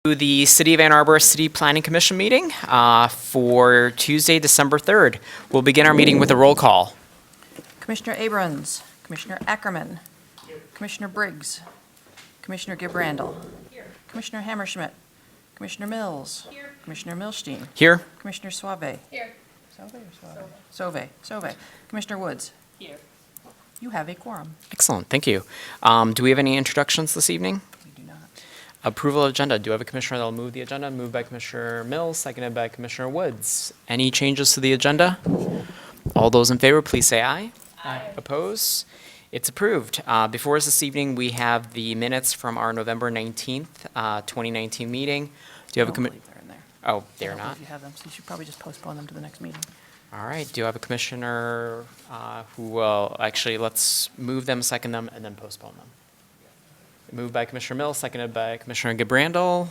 The City of Ann Arbor City Planning Commission meeting for Tuesday, December 3rd. We'll begin our meeting with a roll call. Commissioner Abrams, Commissioner Ackerman, Commissioner Briggs, Commissioner Gibrandel, Commissioner Hammerschmidt, Commissioner Mills, Commissioner Milstein, Here. Commissioner Suave. Here. Sove. Commissioner Woods. Here. You have a quorum. Excellent, thank you. Do we have any introductions this evening? We do not. Approval of agenda. Do I have a commissioner that will move the agenda? Moved by Commissioner Mills, seconded by Commissioner Woods. Any changes to the agenda? All those in favor, please say aye. Aye. Oppose? It's approved. Before us this evening, we have the minutes from our November 19th, 2019 meeting. Do you have a I don't commi- believe they're in there. Oh, I they're don't not? believe you have them, so you should probably just postpone them to the next meeting. All right, do you have a commissioner who will, actually, let's move them, second them, and then postpone them. Moved by Commissioner Mills, seconded by Commissioner Gibrandel.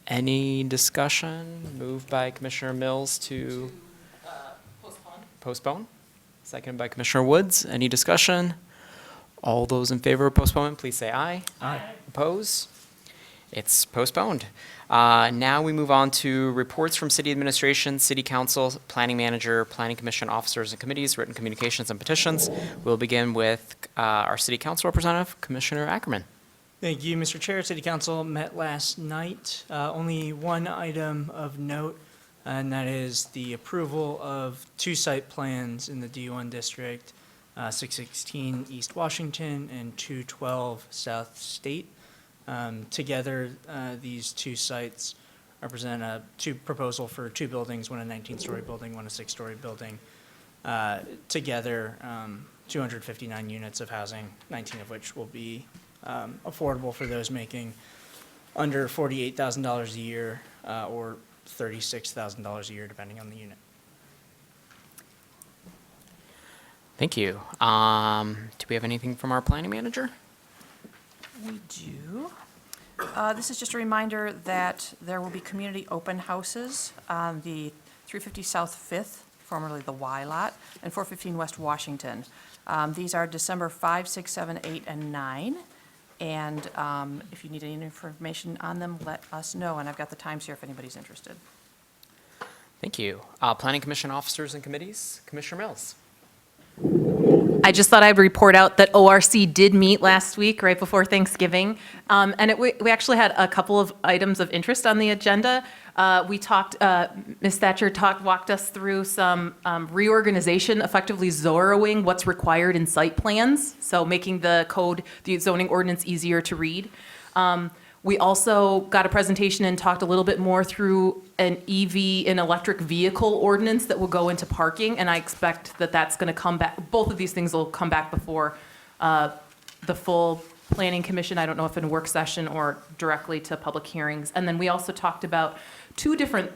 Any discussion? Moved by Commissioner Mills to postpone. Seconded by Commissioner Woods. Any discussion? All those in favor of postponement, please say aye. Aye. Oppose? It's postponed. Now we move on to reports from city administration, city council, planning manager, planning commission officers and committees, written communications and petitions. We'll begin with our city council representative, Commissioner Ackerman. Thank you, Mr. Chair. City Council met last night. Only one item of note, and that is the approval of two site plans in the D1 district, 616 East Washington and 212 South State. Together, these two sites represent a proposal for two buildings, one a 19-story building, one a 6-story building. Together, 259 units of housing, 19 of which will be affordable for those making under $48,000 a year or $36,000 a year, depending on the unit. Thank you. Do we have anything from our planning manager? We do. This is just a reminder that there will be community open houses on the 350 South 5th, formerly the Y Lot, and 415 West Washington. These are December 5, 6, 7, 8, and 9. And if you need any information on them, let us know. And I've got the times here if anybody's interested. Thank you. Planning commission officers and committees, Commissioner Mills. I just thought I'd report out that ORC did meet last week, right before Thanksgiving. And we actually had a couple of items of interest on the agenda. We talked, Ms. Thatcher walked us through some reorganization, effectively zeroing what's required in site plans, so making the code, the zoning ordinance easier to read. We also got a presentation and talked a little bit more through an EV, an electric vehicle ordinance that will go into parking, and I expect that that's going to come back. Both of these things will come back before the full planning commission. I don't know if in a work session or directly to public hearings. And then we also talked about two different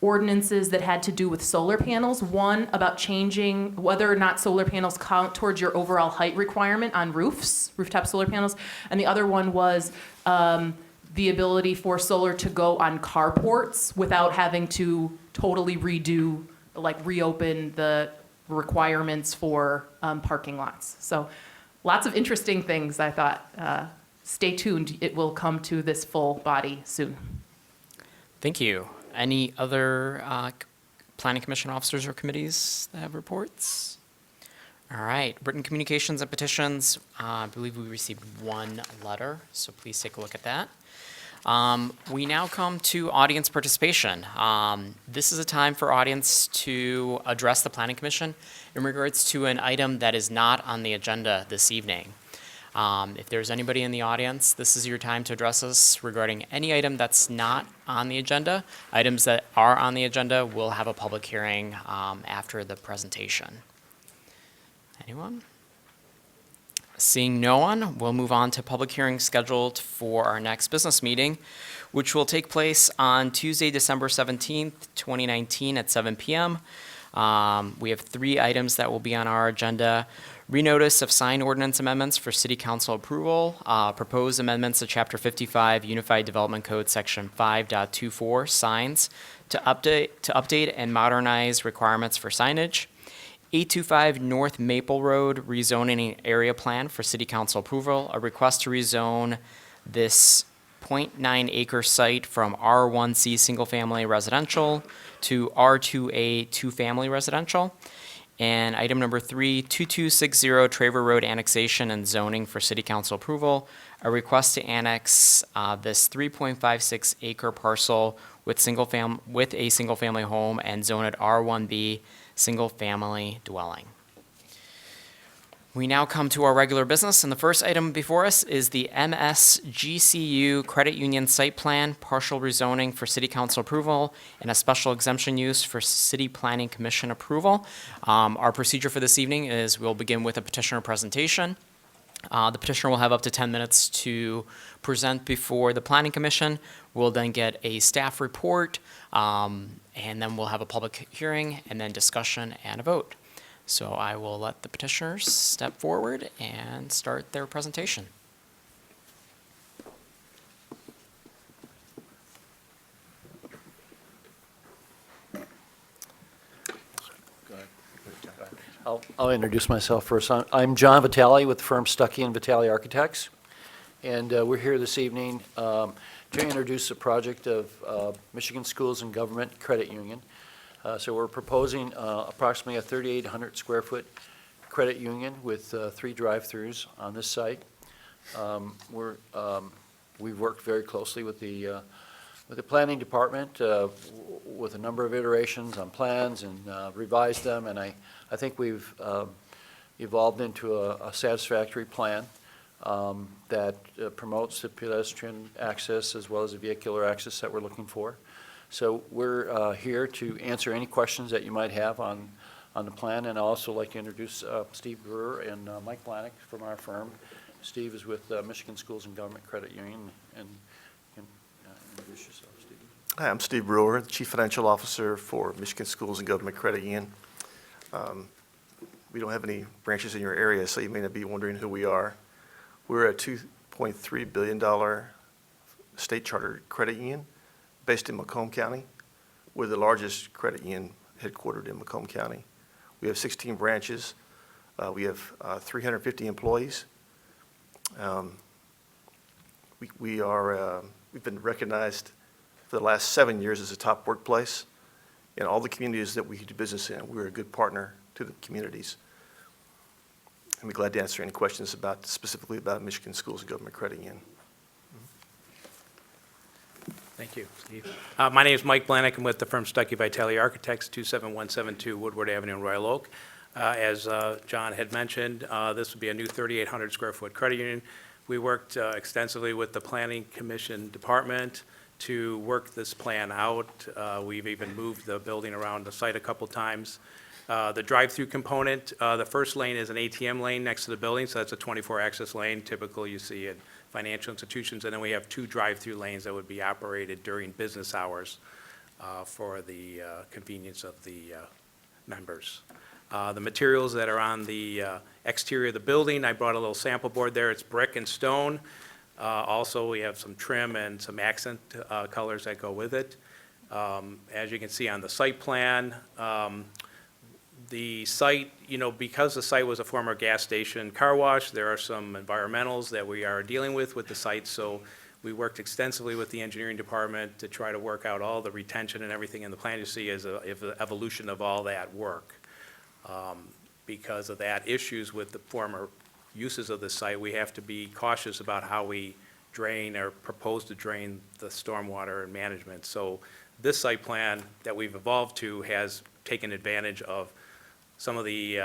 ordinances that had to do with solar panels. One about changing whether or not solar panels count towards your overall height requirement on roofs, rooftop solar panels. And the other one was the ability for solar to go on carports without having to totally redo, like reopen the requirements for parking lots. So lots of interesting things, I thought. Stay tuned. It will come to this full body soon. Thank you. Any other planning commission officers or committees that have reports? All right, written communications and petitions. I believe we received one letter, so please take a look at that. We now come to audience participation. This is a time for audience to address the planning commission in regards to an item that is not on the agenda this evening. If there's anybody in the audience, this is your time to address us regarding any item that's not on the agenda. Items that are on the agenda will have a public hearing after the presentation. Anyone? Seeing no one, we'll move on to public hearing scheduled for our next business meeting, which will take place on Tuesday, December 17th, 2019 at 7 p.m. We have three items that will be on our agenda. Renotice of sign ordinance amendments for City Council approval, proposed amendments to Chapter 55 Unified Development Code Section 5.24 signs to update and modernize requirements for signage. 825 North Maple Road rezoning area plan for City Council approval, a request to rezone this .9 acre site from R1C Single Family Residential to R2A Two Family Residential. And item number 3, 2260 Traver Road annexation and zoning for city council approval. A request to annex this 3.56 acre parcel with a single family home and zone it R1B single family dwelling. We now come to our regular business, and the first item before us is the MSGCU Credit Union Site Plan, partial rezoning for City Council approval, and a special exemption use for City Planning Commission approval. Our procedure for this evening is we'll begin with a petitioner presentation. The petitioner will have up to 10 minutes to present before the Planning Commission. We'll then get a staff report, and then we'll have a public hearing, and then discussion and a vote. So I will let the petitioners step forward and start their presentation. I'll introduce myself first. I'm John Vitale with the firm Stuckey and Vitale Architects, and we're here this evening to introduce the project of Michigan Schools and Government Credit Union. So we're proposing approximately a 3,800 square foot credit union with 3 drive-throughs on this site. We've worked very closely with the planning department with a number of iterations on plans and revised them, and I think we've evolved into a satisfactory plan that promotes the pedestrian access as well as the vehicular access that we're looking for. So we're here to answer any questions that you might have on the plan, and I'd also like to introduce Steve Brewer and Mike Blanick from our firm. Steve is with Michigan Schools and Government Credit Union, and you can introduce yourself, Steve. Hi, I'm Steve Brewer, the Chief Financial Officer for Michigan Schools and Government Credit Union. We don't have any branches in your area, so you may not be wondering who we are. We're a $2.3 billion state chartered credit union based in Macomb County. We're the largest credit union headquartered in Macomb County. We have 16 branches. We have 350 employees. We've been recognized for the last 7 years as a top workplace in all the communities that we do business in. We're a good partner to the communities. And we're glad to answer any questions specifically about Michigan Schools and Government Credit Union. Thank you, Steve. My name is Mike Blanick. I'm with the firm Stuckey Vitale Architects, 27172 Woodward Avenue in Royal Oak. As John had mentioned, this would be a new 3,800 square foot credit union. We worked extensively with the Planning Commission Department to work this plan out. We've even moved the building around the site a couple times. The drive-through component, the first lane is an ATM lane next to the building, so that's a 24 access lane. Typically you see in financial institutions, and then we have 2 drive-through lanes that would be operated during business hours for the convenience of the members. The materials that are on the exterior of the building, I brought a little sample board there. It's brick and stone. Also, we have some trim and some accent colors that go with it. As you can see on the site plan, the site, because the site was a former gas station car wash, there are some environmentals that we are dealing with the site. So we worked extensively with the engineering department to try to work out all the retention and everything in the plan. You see as an evolution of all that work. Because of that issues with the former uses of the site, we have to be cautious about how we drain or propose to drain the stormwater and management. So this site plan that we've evolved to has taken advantage of some of the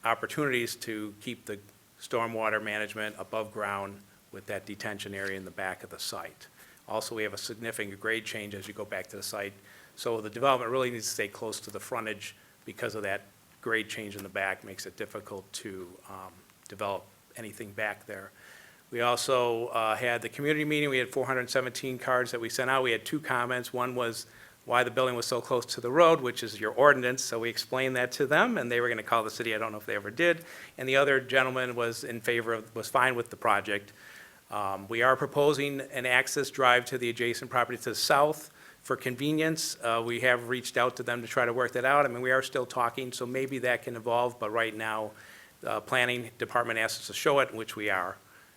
opportunities to keep the stormwater management above ground with that detention area in the back of the site. Also, we have a significant grade change as you go back to the site. So the development really needs to stay close to the frontage because of that grade change in the back makes it difficult to develop anything back there. We also had the community meeting. We had 417 cards that we sent out. We had 2 comments. One was why the building was so close to the road, which is your ordinance. So we explained that to them, and they were going to call the city. I don't know if they ever did. And the other gentleman was was fine with the project. We are proposing an access drive to the adjacent property to the south for convenience. We have reached out to them to try to work that out. I mean, we are still talking, so maybe that can evolve, but right now, the planning department asked us to show it, which we are.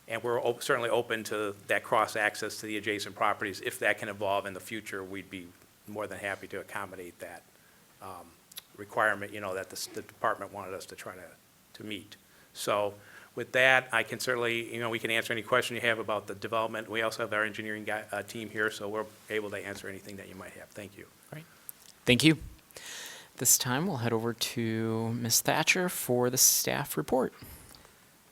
And we're certainly open to that cross-access to the adjacent properties. If that can evolve in the future, we'd be more than happy to accommodate that requirement, that the department wanted us to try to meet. So with that, I can certainly, we can answer any question you have about the development. We also have our engineering team here, so we're able to answer anything that you might have. Thank you. Thank you. This time, we'll head over to Ms. Thatcher for the staff report.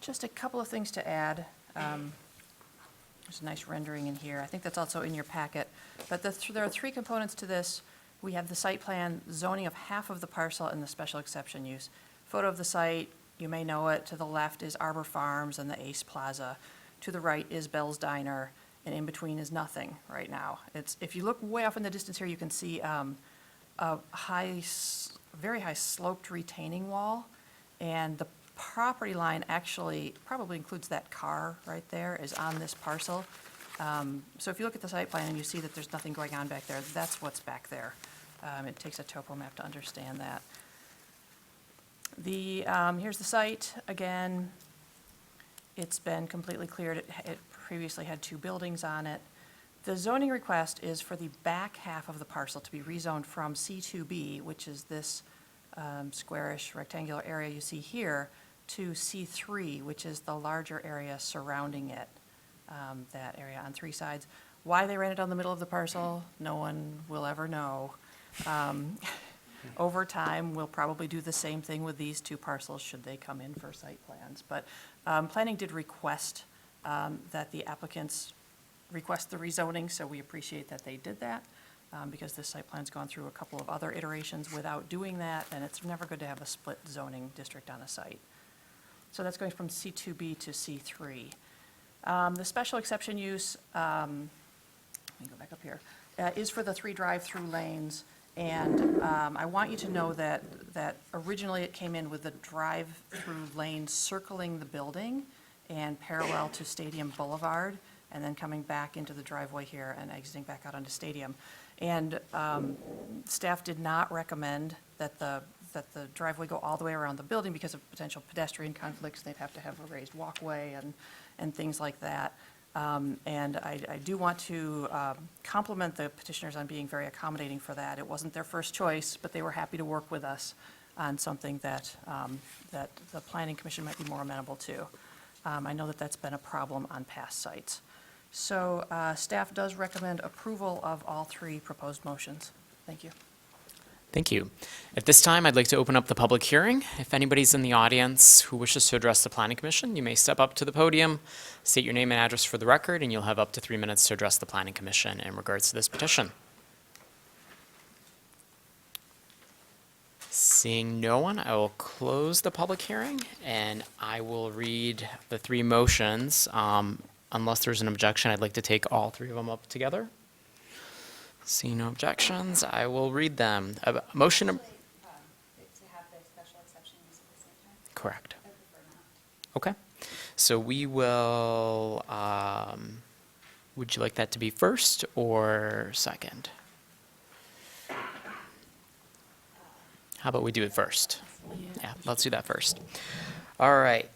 Just a couple of things to add. There's a nice rendering in here. I think that's also in your packet. But there are three components to this. We have the site plan, zoning of half of the parcel, and the special exception use. Photo of the site, you may know it. To the left is Arbor Farms and the Ace Plaza. To the right is Bell's Diner, and in between is nothing right now. If you look way off in the distance here, you can see a very high sloped retaining wall, and the property line actually probably includes that car right there is on this parcel. So if you look at the site plan and you see that there's nothing going on back there, that's what's back there. It takes a topo map to understand that. Here's the site. Again, it's been completely cleared. It previously had 2 buildings on it. The zoning request is for the back half of the parcel to be rezoned from C2B, which is this squarish rectangular area you see here, to C3, which is the larger area surrounding it, that area on 3 sides. Why they ran it down the middle of the parcel, no one will ever know. Over time, we'll probably do the same thing with these 2 parcels should they come in for site plans. But planning did request that the applicants request the rezoning, so we appreciate that they did that because this site plan's gone through a couple of other iterations without doing that, and it's never good to have a split zoning district on a site. So that's going from C2B to C3. The special exception use, let me go back up here, is for the 3 drive-through lanes. And I want you to know that originally it came in with the drive-through lane circling the building and parallel to Stadium Boulevard, and then coming back into the driveway here and exiting back out onto Stadium. And staff did not recommend that the driveway go all the way around the building because of potential pedestrian conflicts. They'd have to have a raised walkway and things like that. And I do want to compliment the petitioners on being very accommodating for that. It wasn't their first choice, but they were happy to work with us on something that the Planning Commission might be more amenable to. I know that that's been a problem on past sites. So staff does recommend approval of all 3 proposed motions. Thank you. Thank you. At this time, I'd like to open up the public hearing. If anybody's in the audience who wishes to address the Planning Commission, you may step up to the podium, state your name and address for the record, and you'll have up to 3 minutes to address the Planning Commission in regards to this petition. Seeing no one, I will close the public hearing, and I will read the 3 motions. Unless there's an objection, I'd like to take all 3 of them up together. Seeing no objections, I will read them. A motion. To have the special exception use at the same time? Correct. I prefer not. Okay. So we will, would you like that to be first or second? How about we do it first? Yeah, let's do that first. All right.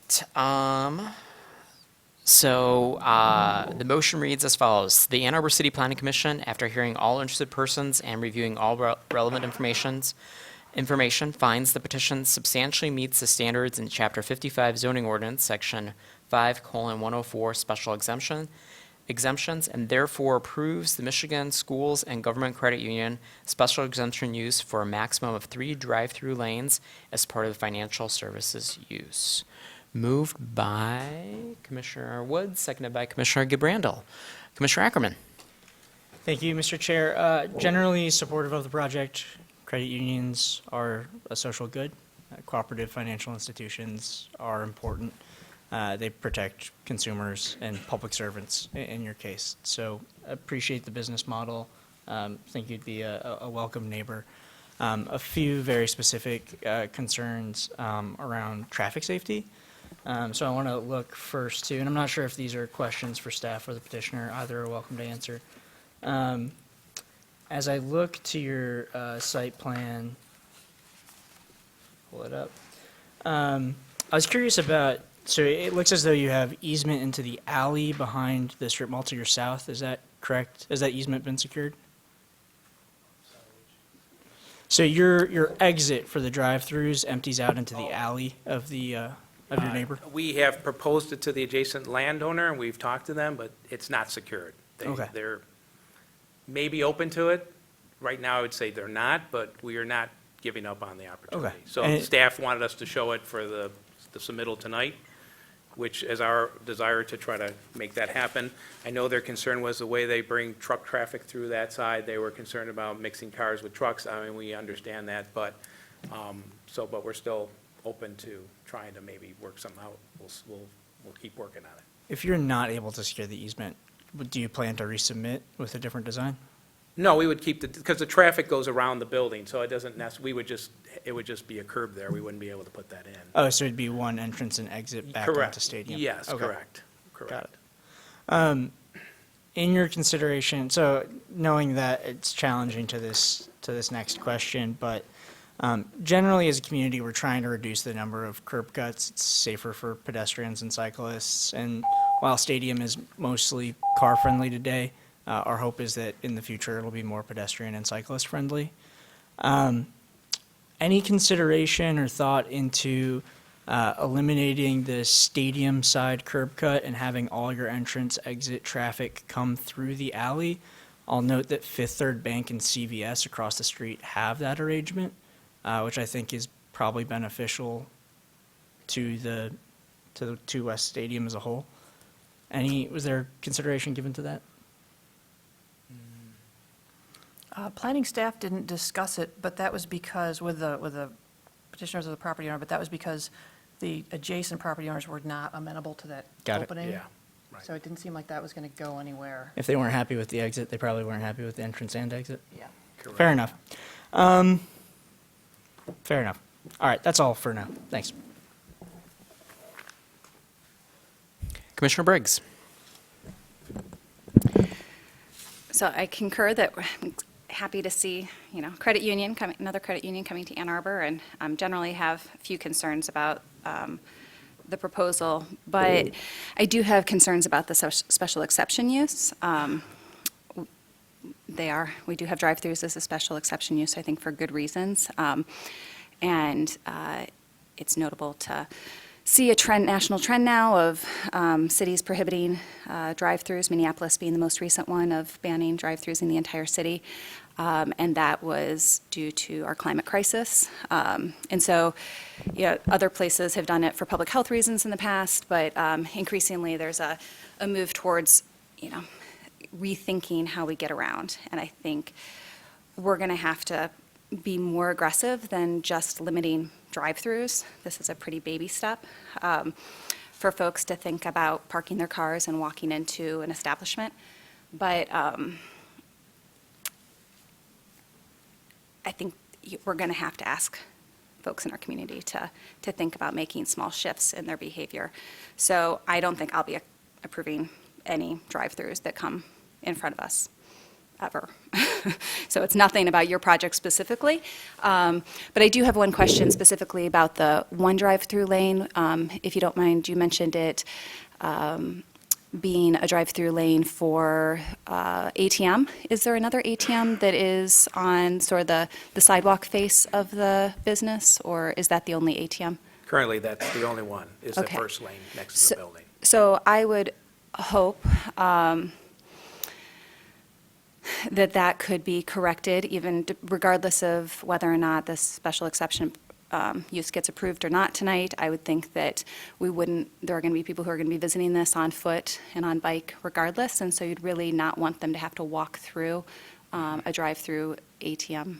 So the motion reads as follows. The Ann Arbor City Planning Commission, after hearing all interested persons and reviewing all relevant information, finds the petition substantially meets the standards in Chapter 55 zoning ordinance, Section 5:104 special exemptions, and therefore approves the Michigan Schools and Government Credit Union special exemption use for a maximum of 3 drive-through lanes as part of the financial services use. Moved by Commissioner Woods, seconded by Commissioner Gibrandel. Commissioner Ackerman. Thank you, Mr. Chair. Generally supportive of the project. Credit unions are a social good. Cooperative financial institutions are important. They protect consumers and public servants in your case. So appreciate the business model. Think you'd be a welcome neighbor. A few very specific concerns around traffic safety. So I want to look first to, and I'm not sure if these are questions for staff or the petitioner, either are welcome to answer. As I look to your site plan, pull it up. I was curious about So it looks as though you have easement into the alley behind the strip mall to your south. Is that correct? Has that easement been secured? So your exit for the drive-throughs empties out into the alley of the of your neighbor? We have proposed it to the adjacent landowner, and we've talked to them, but it's not secured. Okay. They're maybe open to it. Right now, I would say they're not, but we are not giving up on the opportunity. Okay. So And staff wanted us to show it for the submittal tonight, which is our desire to try to make that happen. I know their concern was the way they bring truck traffic through that side. They were concerned about mixing cars with trucks. I mean, we understand that, but, but we're still open to trying to maybe work something out. We'll keep working on it. If you're not able to secure the easement, do you plan to resubmit with a different design? No, we would keep because the traffic goes around the building, so it doesn't it would just be a curb there. We wouldn't be able to put that in. Oh, so it'd be one entrance and exit back Correct. onto Stadium? Yes, Okay. correct. Got it. In your consideration, so knowing that it's challenging to this next question, but generally as a community, we're trying to reduce the number of curb cuts. It's safer for pedestrians and cyclists. And while Stadium is mostly car-friendly today, our hope is that in the future it'll be more pedestrian and cyclist-friendly. Any consideration or thought into eliminating the stadium side curb cut and having all your entrance exit traffic come through the alley? I'll note that Fifth Third Bank and CVS across the street have that arrangement, which I think is probably beneficial to the West Stadium as a whole. Was there consideration given to that? Planning staff didn't discuss it, but that was because, with the petitioners of the property owner, but that was because the adjacent property owners were not amenable to that Got it. opening. Yeah, right. So it didn't seem like that was going to go anywhere. If they weren't happy with the exit, they probably weren't happy with the entrance and exit. Yeah. Fair enough. Fair enough. All right, that's all for now. Thanks. Commissioner Briggs. So I concur that I'm happy to see, credit union coming, another credit union coming to Ann Arbor, and generally have a few concerns about the proposal, but I do have concerns about the special exception use. We do have drive-throughs as a special exception use, I think, for good reasons. And it's notable to see a national trend now of cities prohibiting drive-throughs, Minneapolis being the most recent one of banning drive-throughs in the entire city. And that was due to our climate crisis. And so, other places have done it for public health reasons in the past, but increasingly there's a move towards, rethinking how we get around. And I think we're going to have to be more aggressive than just limiting drive-throughs. This is a pretty baby step for folks to think about parking their cars and walking into an establishment. But I think we're going to have to ask folks in our community to think about making small shifts in their behavior. So I don't think I'll be approving any drive-throughs that come in front of us, ever. So it's nothing about your project specifically. But I do have one question specifically about the one drive-through lane. If you don't mind, you mentioned it being a drive-through lane for ATM. Is there another ATM that is on sort of the sidewalk face of the business, or is that the only ATM? Currently, that's the only one, is the Okay. first lane next to the building. So I would hope that could be corrected, even regardless of whether or not this special exception use gets approved or not tonight. I would think that there are going to be people who are going to be visiting this on foot and on bike regardless, and so you'd really not want them to have to walk through a drive-through ATM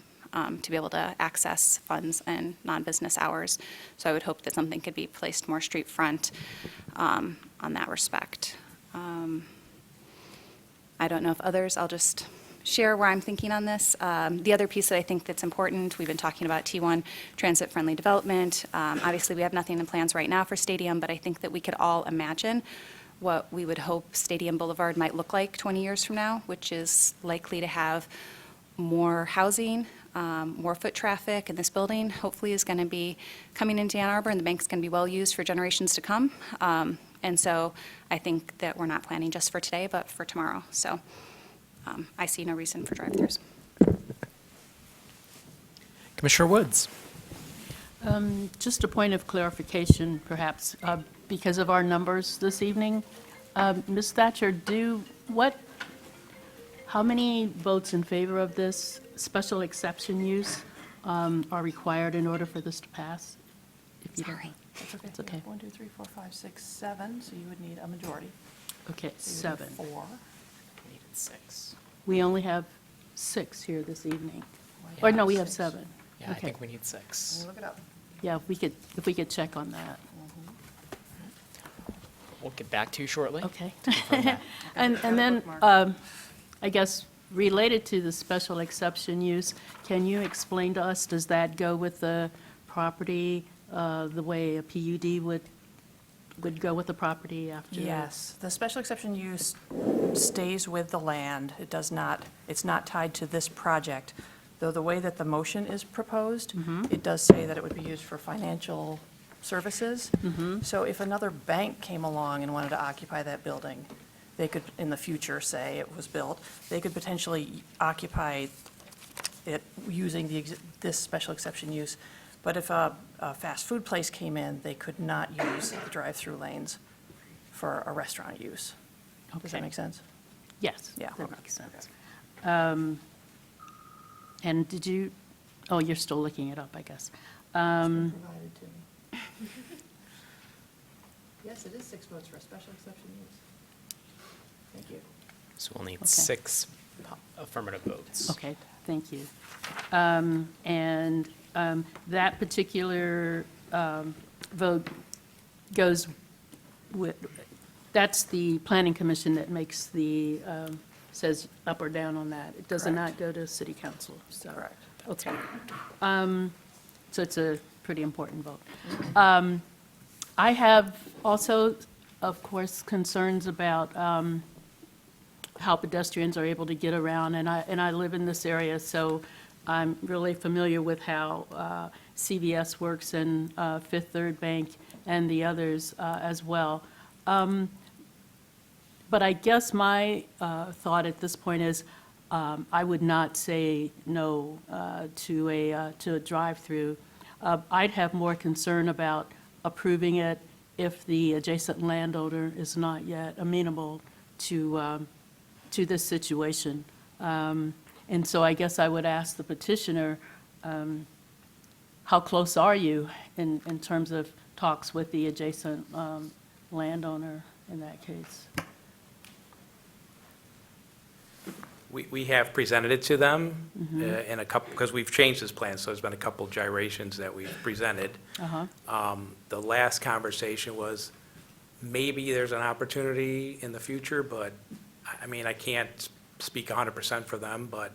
to be able to access funds and non-business hours. So I would hope that something could be placed more street front on that respect. I don't know if others, I'll just share where I'm thinking on this. The other piece that I think that's important, we've been talking about T1 transit-friendly development. Obviously, we have nothing in plans right now for Stadium, but I think that we could all imagine what we would hope Stadium Boulevard might look like 20 years from now, which is likely to have more housing, more foot traffic, and this building hopefully is going to be coming into Ann Arbor, and the bank's going to be well-used for generations to come. And so I think that we're not planning just for today, but for tomorrow. So I see no reason for drive-throughs. Commissioner Woods. Just a point of clarification, perhaps, because of our numbers this evening. Ms. Thatcher, how many votes in favor of this special exception use are required in order for this to pass? If you don't- Sorry. That's okay. 1, 2, 3, 4, 5, 6, 7, so you would need a majority. Okay, So you would need 7. 4. Needed 6. We only have 6 here this evening. Yeah, Or no, we have 6. 7. Yeah, I Okay. think we need Let 6. me look it up. Yeah, if we could check on that. We'll get back to you shortly. Okay. Confirm that. And then, Bookmark. I guess, related to the special exception use, can you explain to us, does that go with the property the way a PUD would go with the property after? Yes, the special exception use stays with the land. It does not, it's not tied to this project. Though the way that the motion is proposed, it does say that it would be used for financial services. So if another bank came along and wanted to occupy that building, they could, in the future, say it was built, they could potentially occupy it using this special exception use. But if a fast food place came in, they could not use the drive-through lanes for a restaurant use. Does that Okay. make sense? Yes, Yeah, that okay. makes sense. And did you, oh, you're still looking it up, I guess. Provided to me. Yes, it is 6 votes for a special exception use. Thank you. So we'll need Okay. 6 affirmative votes. Okay, thank you. And that particular vote goes with, that's the planning commission that makes the, says up or down on that. It does Correct. not go to city council, so. Correct. Okay. So it's a pretty important vote. I have also, of course, concerns about how pedestrians are able to get around, and I live in this area, so I'm really familiar with how CVS works and Fifth Third Bank and the others as well. But I guess my thought at this point is, I would not say no to a drive-through. I'd have more concern about approving it if the adjacent landowner is not yet amenable to this situation. And so I guess I would ask the petitioner, how close are you in terms of talks with the adjacent landowner in that case? We have presented it to them in a couple, because we've changed this plan, so there's been a couple gyrations that we've presented. The last conversation was, maybe there's an opportunity in the future, but, I mean, I can't speak 100% for them, but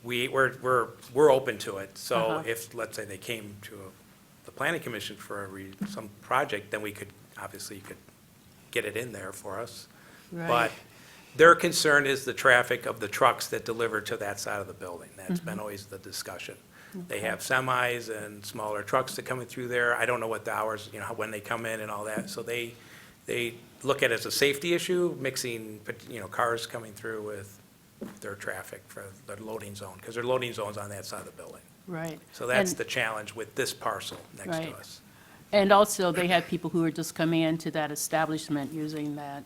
we're open to it. So if, let's say, they came to the planning commission for some project, then we could, obviously, you could get it in there for us. Right. But their concern is the traffic of the trucks that deliver to that side of the building. That's been always the discussion. They have semis and smaller trucks that coming through there. I don't know what the hours, when they come in and all that. So they look at it as a safety issue, mixing, cars coming through with their traffic for their loading zone, because their loading zone's on that side of the building. Right. So that's And- the challenge with this parcel next to Right. us. And also, they had people who were just coming into that establishment using that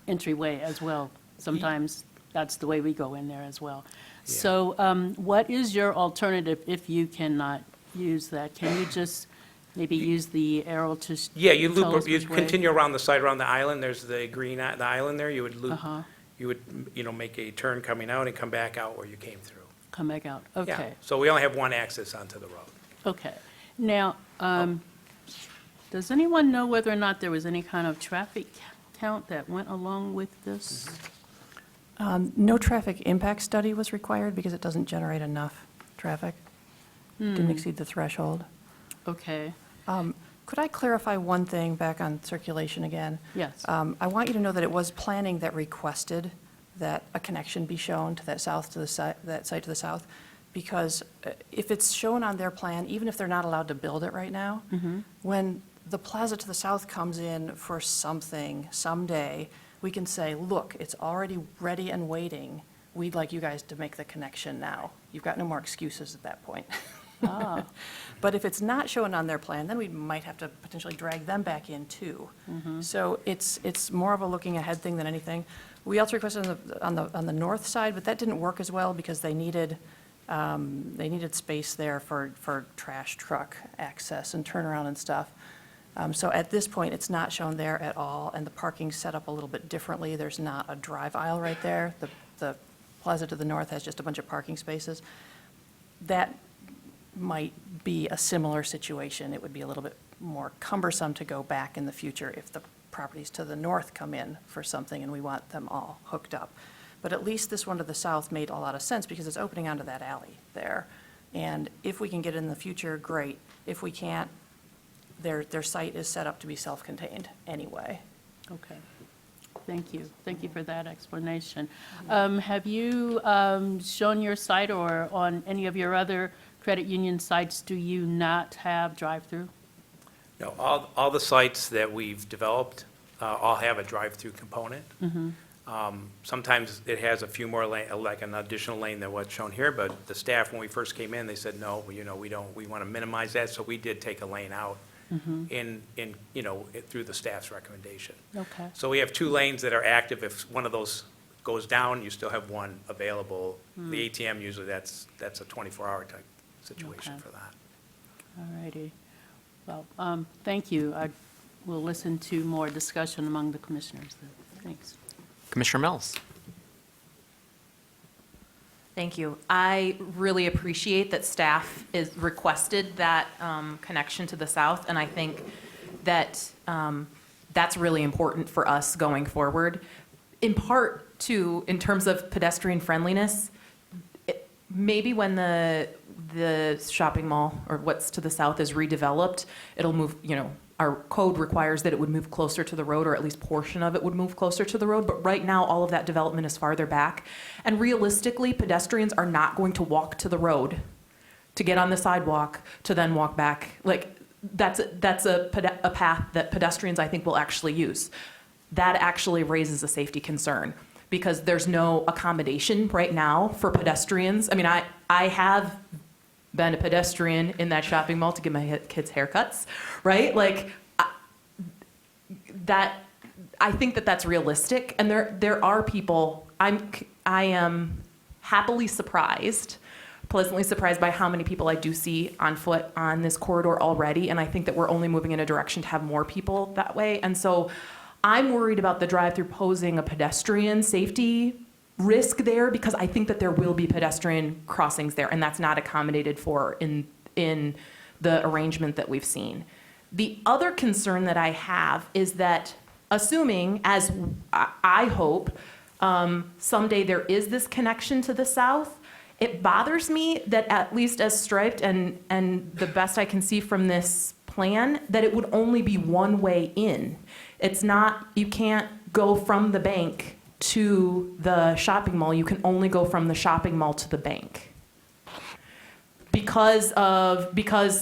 entryway as well. Sometimes that's the way we go in there as well. Yeah. So what is your alternative if you cannot use that? Can you just maybe use the arrow to Yeah, you tell us loop, you which way? continue around the side, around the island, there's the green, the island there, you would loop, Uh-huh. you would, make a turn coming out and come back out where you came through. Come back out? Yeah. Okay, So we only have one access onto the road. okay. Now, does anyone know whether or not there was any kind of traffic count that went along with this? No traffic impact study was required because it doesn't generate enough traffic. Didn't exceed the threshold. Okay, Could I clarify one thing back on circulation again? yes. I want you to know that it was planning that requested that a connection be shown to that south to the site, that site to the south, because if it's shown on their plan, even if they're not allowed to build it right now, when the plaza to the south comes in for something someday, we can say, look, it's already ready and waiting. We'd like you guys to make the connection now. You've got no more excuses at that point. Ah, But if it's not shown on their plan, then we might have to potentially drag them back in too. So it's more of a looking ahead thing than anything. We also requested on the north side, but that didn't work as well because they needed space there for trash truck access and turnaround and stuff. So at this point, it's not shown there at all, and the parking's set up a little bit differently. There's not a drive aisle right there. The plaza to the north has just a bunch of parking spaces. That might be a similar situation. It would be a little bit more cumbersome to go back in the future if the properties to the north come in for something and we want them all hooked up. But at least this one to the south made a lot of sense because it's opening onto that alley there. And if we can get it in the future, great. If we can't, their site is set up to be self-contained anyway. okay. Thank you. Thank you for that explanation. Have you shown your site, or on any of your other credit union sites, do you not have drive-through? No, all the sites that we've developed all have a drive-through component. Sometimes it has a few more lane, like an additional lane than what's shown here, but the staff, when we first came in, they said, no, we want to minimize that, so we did take a lane out through the staff's recommendation. Okay. So we have 2 lanes that are active. If one of those goes down, you still have one available. The ATM, usually that's a 24-hour type situation Okay. for that. All righty. Well, thank you. I will listen to more discussion among the commissioners then. Thanks. Commissioner Mills. Thank you. I really appreciate that staff is requested that connection to the south, and I think that that's really important for us going forward. In part, too, in terms of pedestrian friendliness, maybe when the shopping mall, or what's to the south, is redeveloped, it'll move, our code requires that it would move closer to the road, or at least portion of it would move closer to the road. But right now, all of that development is farther back. And realistically, pedestrians are not going to walk to the road to get on the sidewalk to then walk back. Like, that's a path that pedestrians, I think, will actually use. That actually raises a safety concern because there's no accommodation right now for pedestrians. I mean, I have been a pedestrian in that shopping mall to get my kids haircuts, right? Like, that, I think that that's realistic. And there are people, I am happily surprised, pleasantly surprised by how many people I do see on foot on this corridor already. And I think that we're only moving in a direction to have more people that way. And so I'm worried about the drive-through posing a pedestrian safety risk there because I think that there will be pedestrian crossings there, and that's not accommodated for in the arrangement that we've seen. The other concern that I have is that, assuming, as I hope, someday there is this connection to the south, it bothers me that, at least as striped and the best I can see from this plan, that it would only be one way in. It's not, you can't go from the bank to the shopping mall. You can only go from the shopping mall to the bank. Because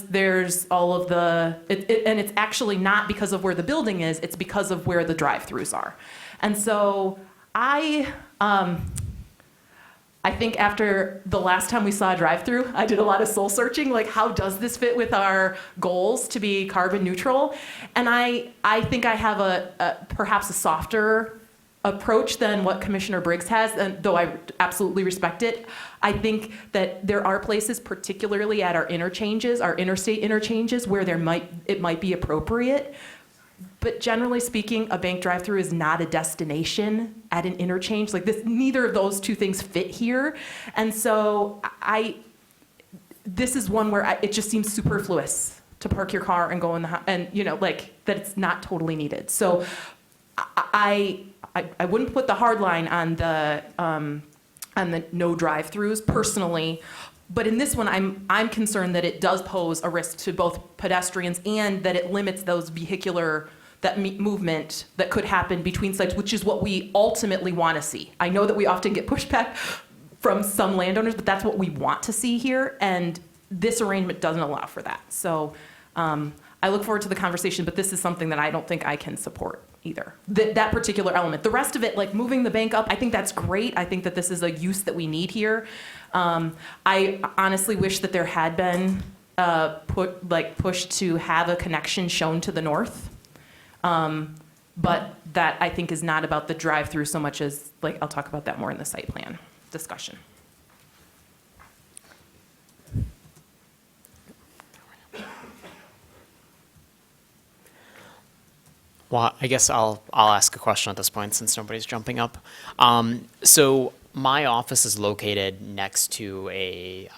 there's all of the, and it's actually not because of where the building is, it's because of where the drive-throughs are. And so I think after the last time we saw a drive-through, I did a lot of soul searching, like, how does this fit with our goals to be carbon neutral? And I think I have perhaps a softer approach than what Commissioner Briggs has, and though I absolutely respect it. I think that there are places, particularly at our interchanges, our interstate interchanges, where it might be appropriate. But generally speaking, a bank drive-through is not a destination at an interchange. Like this, neither of those two things fit here. And so this is one where it just seems superfluous to park your car and go in the house, and like that it's not totally needed. So I wouldn't put the hard line on the no drive-throughs personally, but in this one, I'm concerned that it does pose a risk to both pedestrians and that it limits those that movement that could happen between sites, which is what we ultimately want to see. I know that we often get pushback from some landowners, but that's what we want to see here, and this arrangement doesn't allow for that. So I look forward to the conversation, but this is something that I don't think I can support either. That particular element. The rest of it, like moving the bank up, I think that's great. I think that this is a use that we need here. I honestly wish that there had been push to have a connection shown to the north. But that I think is not about the drive-through so much as, like, I'll talk about that more in the site plan discussion. Well, I guess I'll ask a question at this point since nobody's jumping up. So my office is located next to a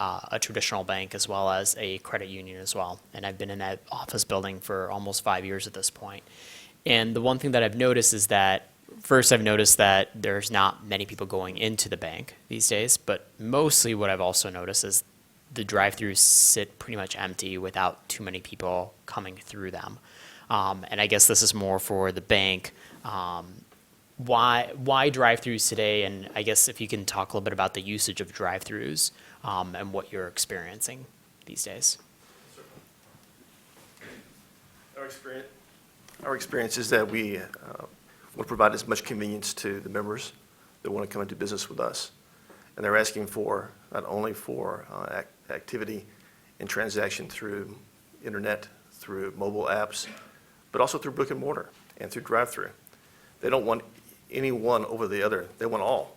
traditional bank as well as a credit union as well, and I've been in that office building for almost 5 years at this point. And the one thing that I've noticed is that first I've noticed that there's not many people going into the bank these days, but mostly what I've also noticed is the drive-throughs sit pretty much empty without too many people coming through them. And I guess this is more for the bank. Why drive-throughs today? And I guess if you can talk a little bit about the usage of drive-throughs and what you're experiencing these days. Our experience is that we want to provide as much convenience to the members that want to come into business with us. And they're asking for, not only for activity and transaction through internet, through mobile apps, but also through brick and mortar and through drive-through. They don't want any one over the other. They want all.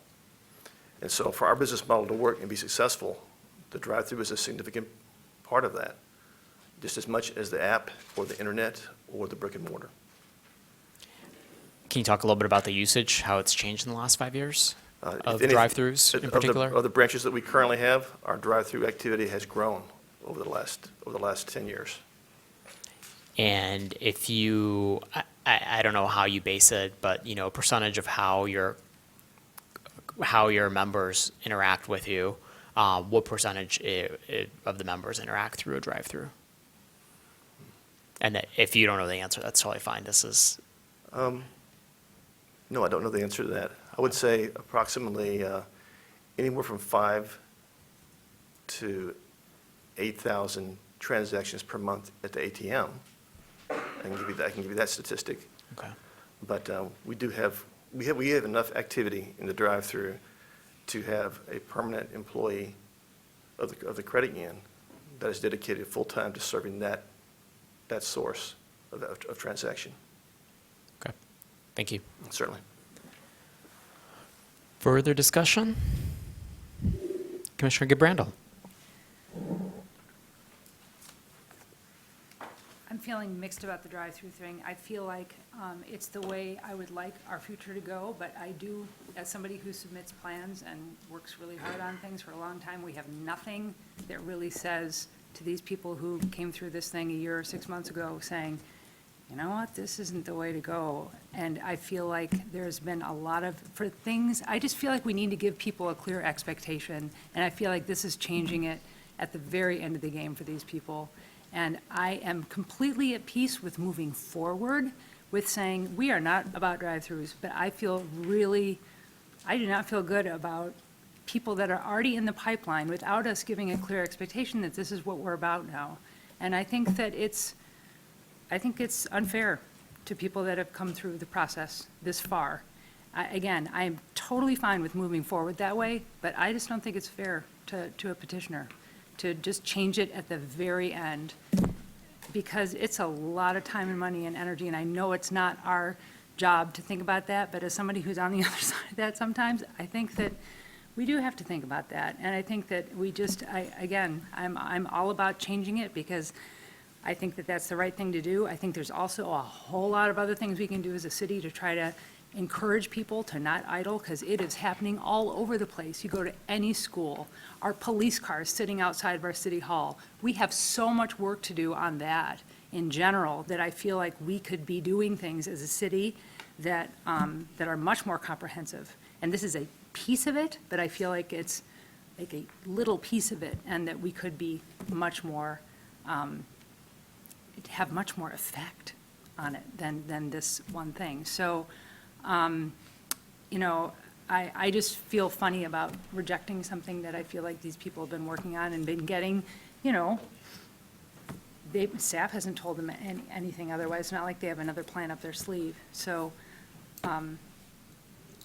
And so for our business model to work and be successful, the drive-through is a significant part of that, just as much as the app or the internet or the brick and mortar. Can you talk a little bit about the usage, how it's changed in the last 5 years of If any- drive-throughs in particular? Of the branches that we currently have, our drive-through activity has grown over the last 10 years. And if you, I don't know how you base it, but a percentage of how your members interact with you, what percentage of the members interact through a drive-through? And if you don't know the answer, that's totally fine. This is No, I don't know the answer to that. I would say approximately anywhere from 5 to 8,000 transactions per month at the ATM. I can give you that statistic. okay. But we have enough activity in the drive-through to have a permanent employee of the credit union that is dedicated full-time to serving that source of transaction. Okay. Thank you. Certainly. Further discussion? Commissioner Gibrandal. I'm feeling mixed about the drive-through thing. I feel like it's the way I would like our future to go, but I do, as somebody who submits plans and works really hard on things for a long time, we have nothing that really says to these people who came through this thing a year or 6 months ago saying, you know what, this isn't the way to go. And I feel like there's been a lot of, for things, I just feel like we need to give people a clear expectation, and I feel like this is changing it at the very end of the game for these people. And I am completely at peace with moving forward with saying, we are not about drive-throughs, but I do not feel good about people that are already in the pipeline without us giving a clear expectation that this is what we're about now. And I think that it's unfair to people that have come through the process this far. Again, I am totally fine with moving forward that way, but I just don't think it's fair to a petitioner to just change it at the very end, because it's a lot of time and money and energy, and I know it's not our job to think about that, but as somebody who's on the other side of that sometimes, I think that we do have to think about that. And I think that we just, I'm all about changing it because I think that that's the right thing to do. I think there's also a whole lot of other things we can do as a city to try to encourage people to not idle, because it is happening all over the place. You go to any school, our police cars sitting outside of our city hall. We have so much work to do on that in general that I feel like we could be doing things as a city that are much more comprehensive. And this is a piece of it, but I feel like it's like a little piece of it, and that we could be much more, have much more effect on it than this one thing. So, you know, I just feel funny about rejecting something that I feel like these people have been working on and been getting, you know, staff hasn't told them anything otherwise. It's not like they have another plan up their sleeve. So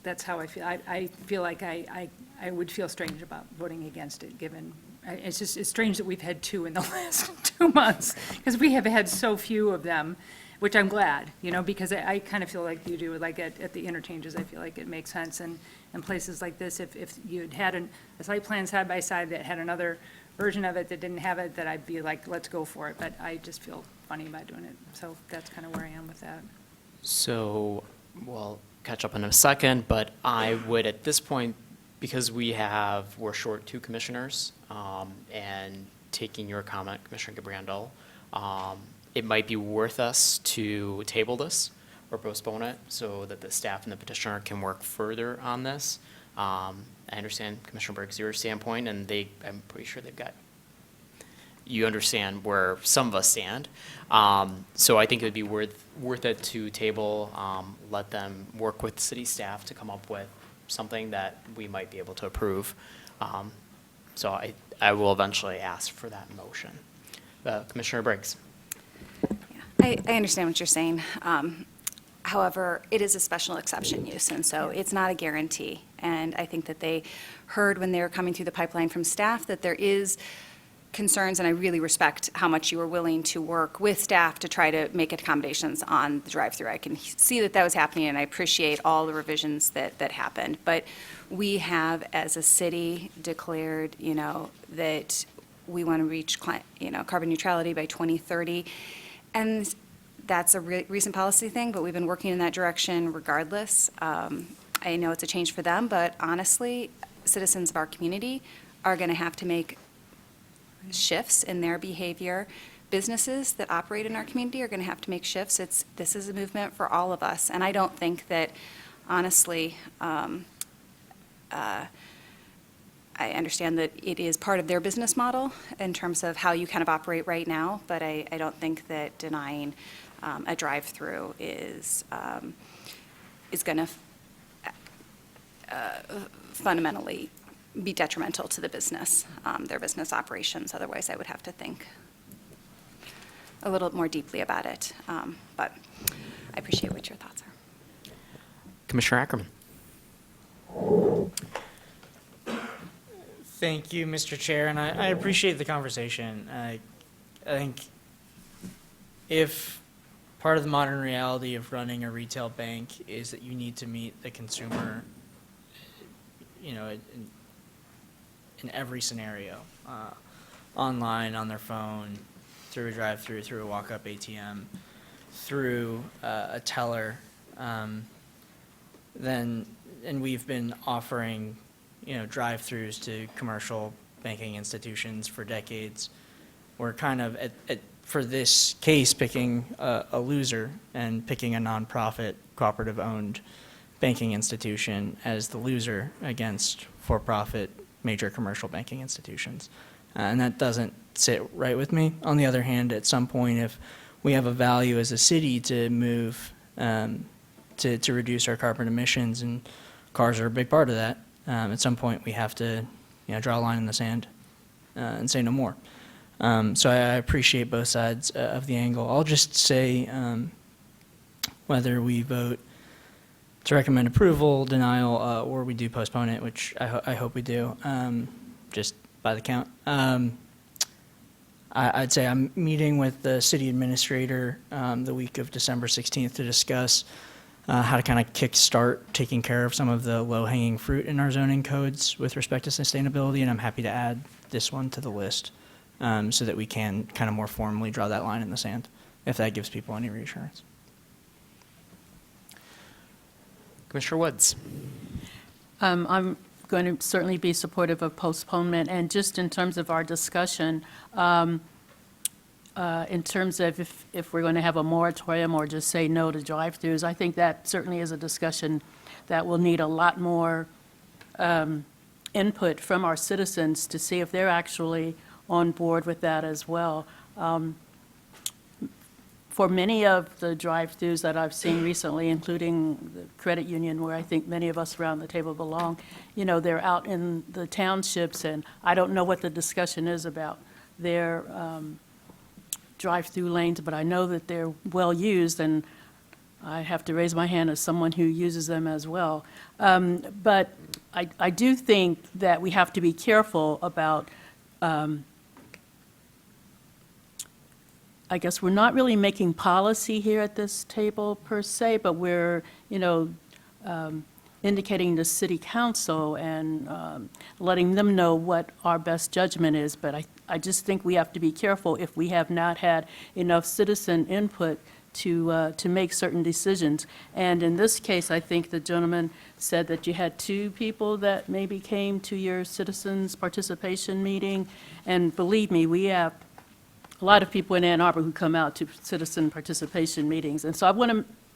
that's how I feel. I feel like I would feel strange about voting against it, given, it's strange that we've had two in the last 2 months, because we have had so few of them, which I'm glad, you know, because I kind of feel like you do, like at the interchanges, I feel like it makes sense. And in places like this, if you'd had a site plan side by side that had another version of it that didn't have it, that I'd be like, let's go for it. But I just feel funny about doing it. So that's kind of where I am with that. So we'll catch up in a second, but I would at this point, because we're short 2 commissioners, and taking your comment, Commissioner Gabrandel, it might be worth us to table this or postpone it so that the staff and the petitioner can work further on this. I understand Commissioner Briggs, your standpoint, and I'm pretty sure you understand where some of us stand. So I think it would be worth it to table, let them work with city staff to come up with something that we might be able to approve. So I will eventually ask for that motion. Commissioner Briggs. I understand what you're saying. However, it is a special exception use, and so it's not a guarantee. And I think that they heard when they were coming through the pipeline from staff that there is concerns, and I really respect how much you were willing to work with staff to try to make accommodations on the drive-through. I can see that was happening, and I appreciate all the revisions that happened. But we have, as a city, declared, you know, that we want to reach, you know, carbon neutrality by 2030. And that's a recent policy thing, but we've been working in that direction regardless. I know it's a change for them, but honestly, citizens of our community are going to have to make shifts in their behavior. Businesses that operate in our community are going to have to make shifts. This is a movement for all of us, and I don't think that, honestly, I understand that it is part of their business model in terms of how you kind of operate right now, but I don't think that denying a drive-through is going to fundamentally be detrimental to the business, their business operations. Otherwise, I would have to think a little more deeply about it. But I appreciate what your thoughts are. Commissioner Ackerman. Thank you, Mr. Chair, and I appreciate the conversation. I think if part of the modern reality of running a retail bank is that you need to meet the consumer, you know, in every scenario, online, on their phone, through a drive-through, through a walk-up ATM, through a teller, then, and we've been offering, you know, drive-throughs to commercial banking institutions for decades. We're kind of, for this case, picking a loser and picking a nonprofit, cooperative-owned banking institution as the loser against for-profit major commercial banking institutions. And that doesn't sit right with me. On the other hand, at some point, if we have a value as a city to move to reduce our carbon emissions, and cars are a big part of that, at some point we have to, you know, draw a line in the sand and say no more. So I appreciate both sides of the angle. I'll just say whether we vote to recommend approval, denial, or we do postpone it, which I hope we do, just by the count. I'd say I'm meeting with the city administrator the week of December 16th to discuss how to kind of kickstart taking care of some of the low-hanging fruit in our zoning codes with respect to sustainability, and I'm happy to add this one to the list so that we can kind of more formally draw that line in the sand, if that gives people any reassurance. Commissioner Woods. I'm going to certainly be supportive of postponement, and just in terms of our discussion, in terms of if we're going to have a moratorium or just say no to drive-throughs, I think that certainly is a discussion that will need a lot more input from our citizens to see if they're actually on board with that as well. for many of the drive-throughs that I've seen recently, including the credit union where I think many of us around the table belong, they're out in the townships, and I don't know what the discussion is about their drive-through lanes, but I know that they're well-used, and I have to raise my hand as someone who uses them as well. But I do think that we have to be careful about, I guess we're not really making policy here at this table per se, but we're, indicating to city council and letting them know what our best judgment is. But I just think we have to be careful if we have not had enough citizen input to make certain decisions. And in this case, I think the gentleman said that you had 2 people that maybe came to your citizens' participation meeting. And believe me, we have a lot of people in Ann Arbor who come out to citizen participation meetings. And so I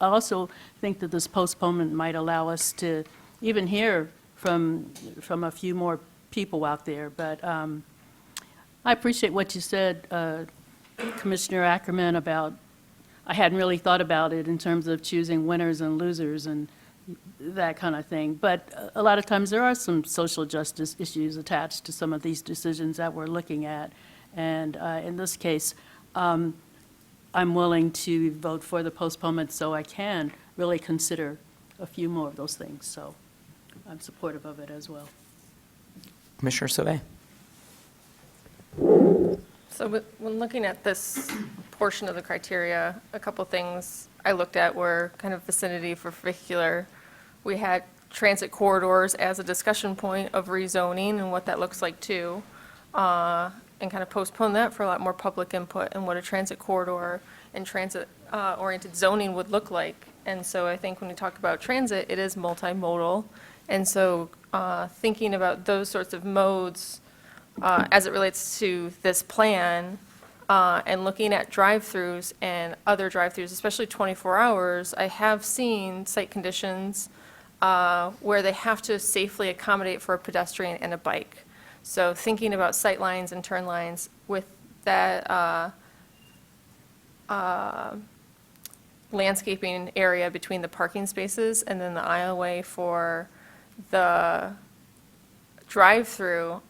also think that this postponement might allow us to even hear from a few more people out there. But I appreciate what you said, Commissioner Ackerman, about, I hadn't really thought about it in terms of choosing winners and losers and that kind of thing. But a lot of times there are some social justice issues attached to some of these decisions that we're looking at. And in this case, I'm willing to vote for the postponement so I can really consider a few more of those things. So I'm supportive of it as well. Commissioner Sauvé. So when looking at this portion of the criteria, a couple things I looked at were kind of vicinity for vehicular. We had transit corridors as a discussion point of rezoning and what that looks like too. And kind of postpone that for a lot more public input and what a transit corridor and transit-oriented zoning would look like. And so I think when we talk about transit, it is multimodal. And so thinking about those sorts of modes as it relates to this plan and looking at drive-throughs and other drive-throughs, especially 24 hours, I have seen site conditions where they have to safely accommodate for a pedestrian and a bike. So thinking about sight lines and turn lines with that landscaping area between the parking spaces and then the aisleway for the drive-through,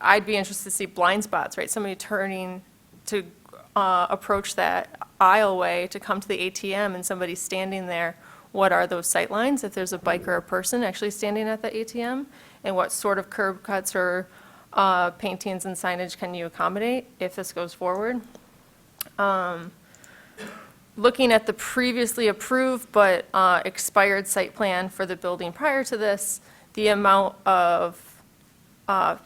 I'd be interested to see blind spots, right? Somebody turning to approach that aisleway to come to the ATM and somebody standing there. What are those sight lines if there's a bike or a person actually standing at the ATM? And what sort of curb cuts or paintings and signage can you accommodate if this goes forward? Looking at the previously approved but expired site plan for the building prior to this, the amount of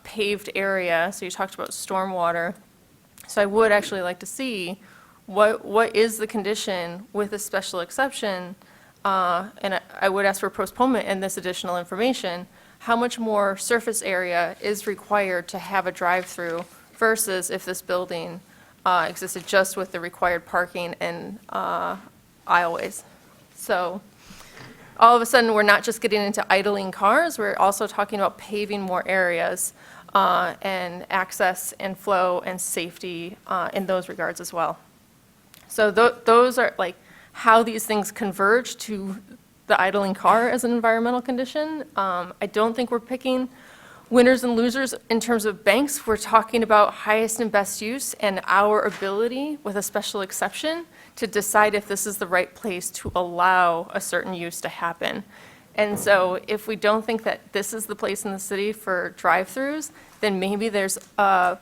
paved area, so you talked about stormwater. So I would actually like to see what is the condition with a special exception, and I would ask for postponement and this additional information. How much more surface area is required to have a drive-through versus if this building existed just with the required parking and aisleways? So all of a sudden, we're not just getting into idling cars, we're also talking about paving more areas and access and flow and safety in those regards as well. So those are like how these things converge to the idling car as an environmental condition. I don't think we're picking winners and losers in terms of banks. We're talking about highest and best use and our ability with a special exception to decide if this is the right place to allow a certain use to happen. And so if we don't think that this is the place in the city for drive-throughs, then maybe there's a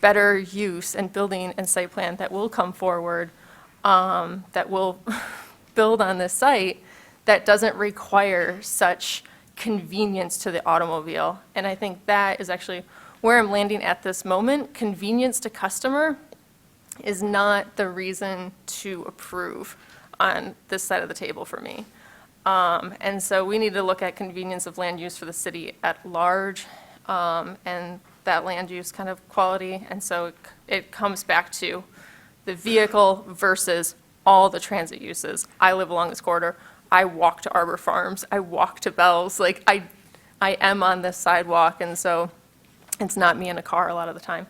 better use and building and site plan that will come forward that will build on this site that doesn't require such convenience to the automobile. And I think that is actually where I'm landing at this moment. Convenience to customer is not the reason to approve on this side of the table for me. And so we need to look at convenience of land use for the city at large and that land use kind of quality. And so it comes back to the vehicle versus all the transit uses. I live along this corridor. I walk to Arbor Farms. I walk to Bell's. Like I am on this sidewalk, and so it's not me in a car a lot of the time.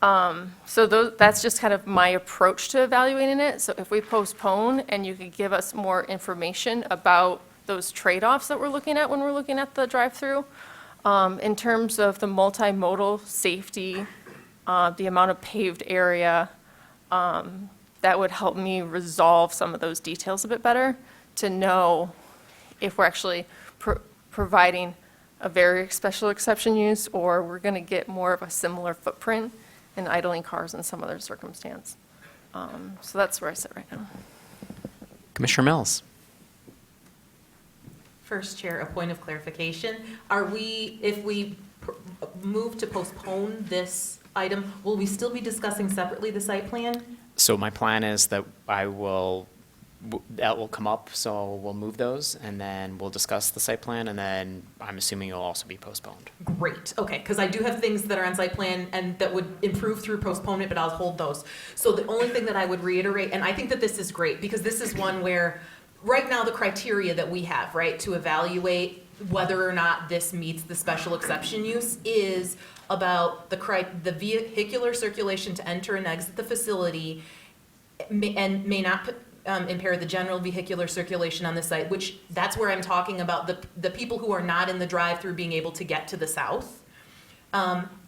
So that's just kind of my approach to evaluating it. So if we postpone and you could give us more information about those trade-offs that we're looking at when we're looking at the drive-through, in terms of the multimodal safety, the amount of paved area, that would help me resolve some of those details a bit better to know if we're actually providing a very special exception use or we're going to get more of a similar footprint in idling cars in some other circumstance. So that's where I sit right now. Commissioner Mills? First Chair, a point of clarification. Are we, if we move to postpone this item, will we still be discussing separately the site plan? So my plan is that that will come up, so we'll move those, and then we'll discuss the site plan, and then I'm assuming it'll also be postponed. Great, okay, because I do have things that are on site plan and that would improve through postponement, but I'll hold those. So the only thing that I would reiterate, and I think that this is great, because this is one where, right now, the criteria that we have, right, to evaluate whether or not this meets the special exception use is about the vehicular circulation to enter and exit the facility may not impair the general vehicular circulation on the site, which that's where I'm talking about the people who are not in the drive-through being able to get to the south,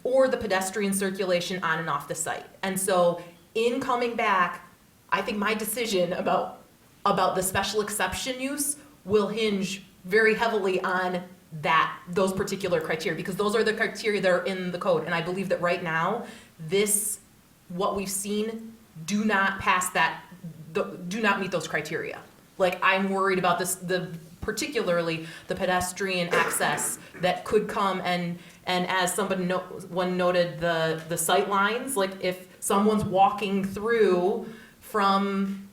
or the pedestrian circulation on and off the site. And so in coming back, I think my decision about the special exception use will hinge very heavily on those particular criteria, because those are the criteria that are in the code. And I believe that right now, what we've seen do not pass do not meet those criteria. Like, I'm worried about particularly the pedestrian access that could come and as one noted, the sight lines, like if someone's walking through from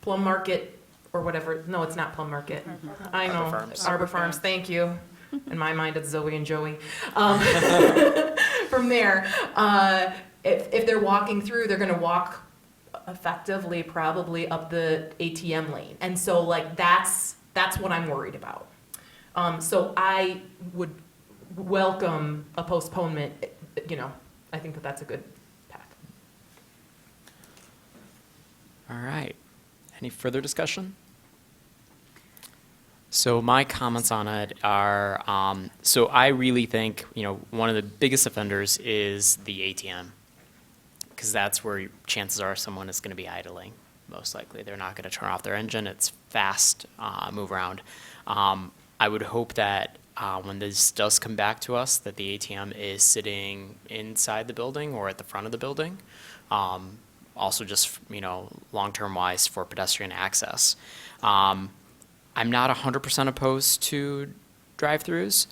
Plum Market or whatever, no, it's not Plum Market. I know, Arbor Farms. Arbor Farms, thank you. In my mind, it's Zoe and Joey. From there, if they're walking through, they're gonna walk effectively probably up the ATM lane. And so like that's what I'm worried about. So I would welcome a postponement, I think that that's a good path. All right. Any further discussion? So my comments on it are, so I really think, one of the biggest offenders is the ATM, because that's where chances are someone is going to be idling, most likely. They're not going to turn off their engine. It's fast, move around. I would hope that when this does come back to us, that the ATM is sitting inside the building or at the front of the building. Also just, long-term wise for pedestrian access. I'm not 100% opposed to drive-throughs,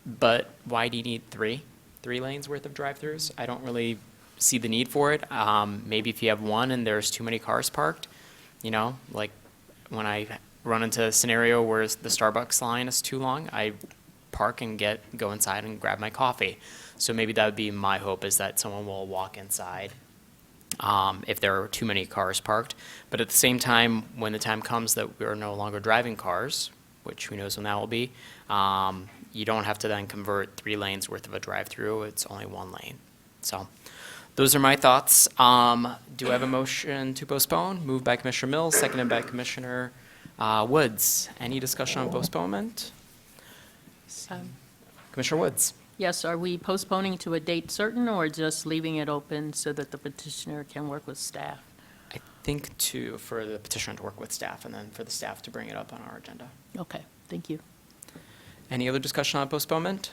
but why do you need three lanes worth of drive-throughs? I don't really see the need for it. Maybe if you have one and there's too many cars parked, like when I run into a scenario where the Starbucks line is too long, I park and go inside and grab my coffee. So maybe that would be my hope, is that someone will walk inside if there are too many cars parked. But at the same time, when the time comes that we are no longer driving cars, which who knows when that will be, you don't have to then convert 3 lanes worth of a drive-through. It's only 1 lane. So those are my thoughts. Do I have a motion to postpone? Moved by Commissioner Mills, seconded by Commissioner Woods. Any discussion on postponement? Commissioner Woods. Yes, are we postponing to a date certain or just leaving it open so that the petitioner can work with staff? I think for the petitioner to work with staff, and then for the staff to bring it up on our agenda. Okay, thank you. Any other discussion on postponement?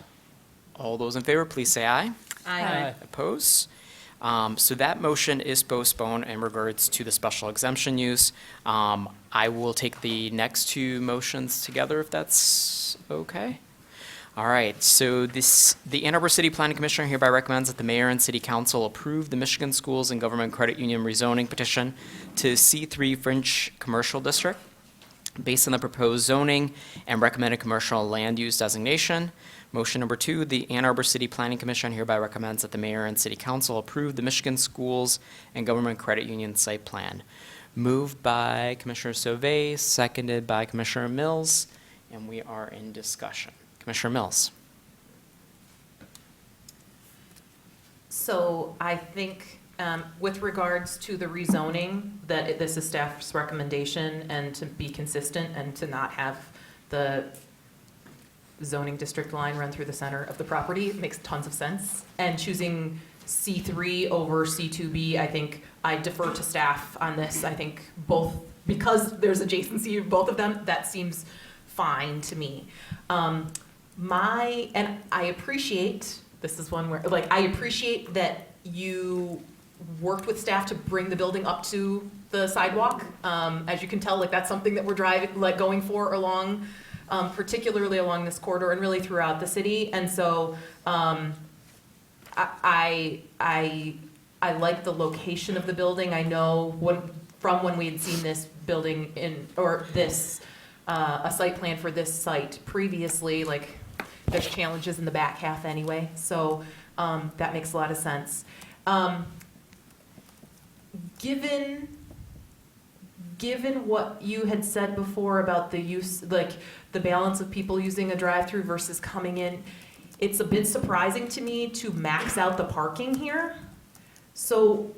All those in favor, please say aye. Aye. Oppose? So that motion is postponed in regards to the special exemption use. I will take the next 2 motions together, if that's okay. All right, so the Ann Arbor City Planning Commission hereby recommends that the mayor and city council approve the Michigan Schools and Government Credit Union rezoning petition to C3 Fringe Commercial District based on the proposed zoning and recommended commercial land use designation. Motion number 2, the Ann Arbor City Planning Commission hereby recommends that the mayor and city council approve the Michigan Schools and Government Credit Union site plan. Moved by Commissioner Sauvé, seconded by Commissioner Mills, and we are in discussion. Commissioner Mills. So I think with regards to the rezoning, that this is staff's recommendation, and to be consistent and to not have the zoning district line run through the center of the property makes tons of sense. And choosing C3 over C2B, I think I defer to staff on this. I think both, because there's adjacency of both of them, that seems fine to me. And I appreciate, this is one where, like, I appreciate that you worked with staff to bring the building up to the sidewalk. As you can tell, like, that's something that we're driving, like, going for along, particularly along this corridor and really throughout the city. And so, I like the location of the building. I know from when we had seen this building or this, a site plan for this site previously, like, there's challenges in the back half anyway, so, that makes a lot of sense. Given what you had said before about the use, like, the balance of people using a drive-through versus coming in, it's a bit surprising to me to max out the parking here. So,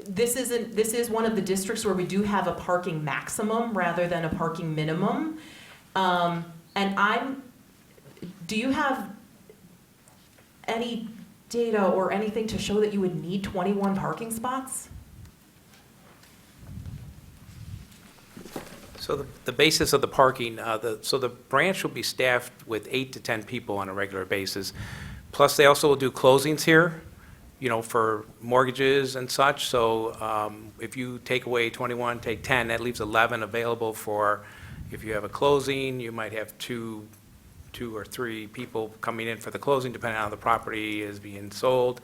this is one of the districts where we do have a parking maximum rather than a parking minimum. Do you have any data or anything to show that you would need 21 parking spots? So the basis of the parking, so the branch will be staffed with 8 to 10 people on a regular basis. Plus, they also will do closings here, you know, for mortgages and such. So if you take away 21, take 10, that leaves 11 available for, if you have a closing, you might have two or three people coming in for the closing, depending on how the property is being sold.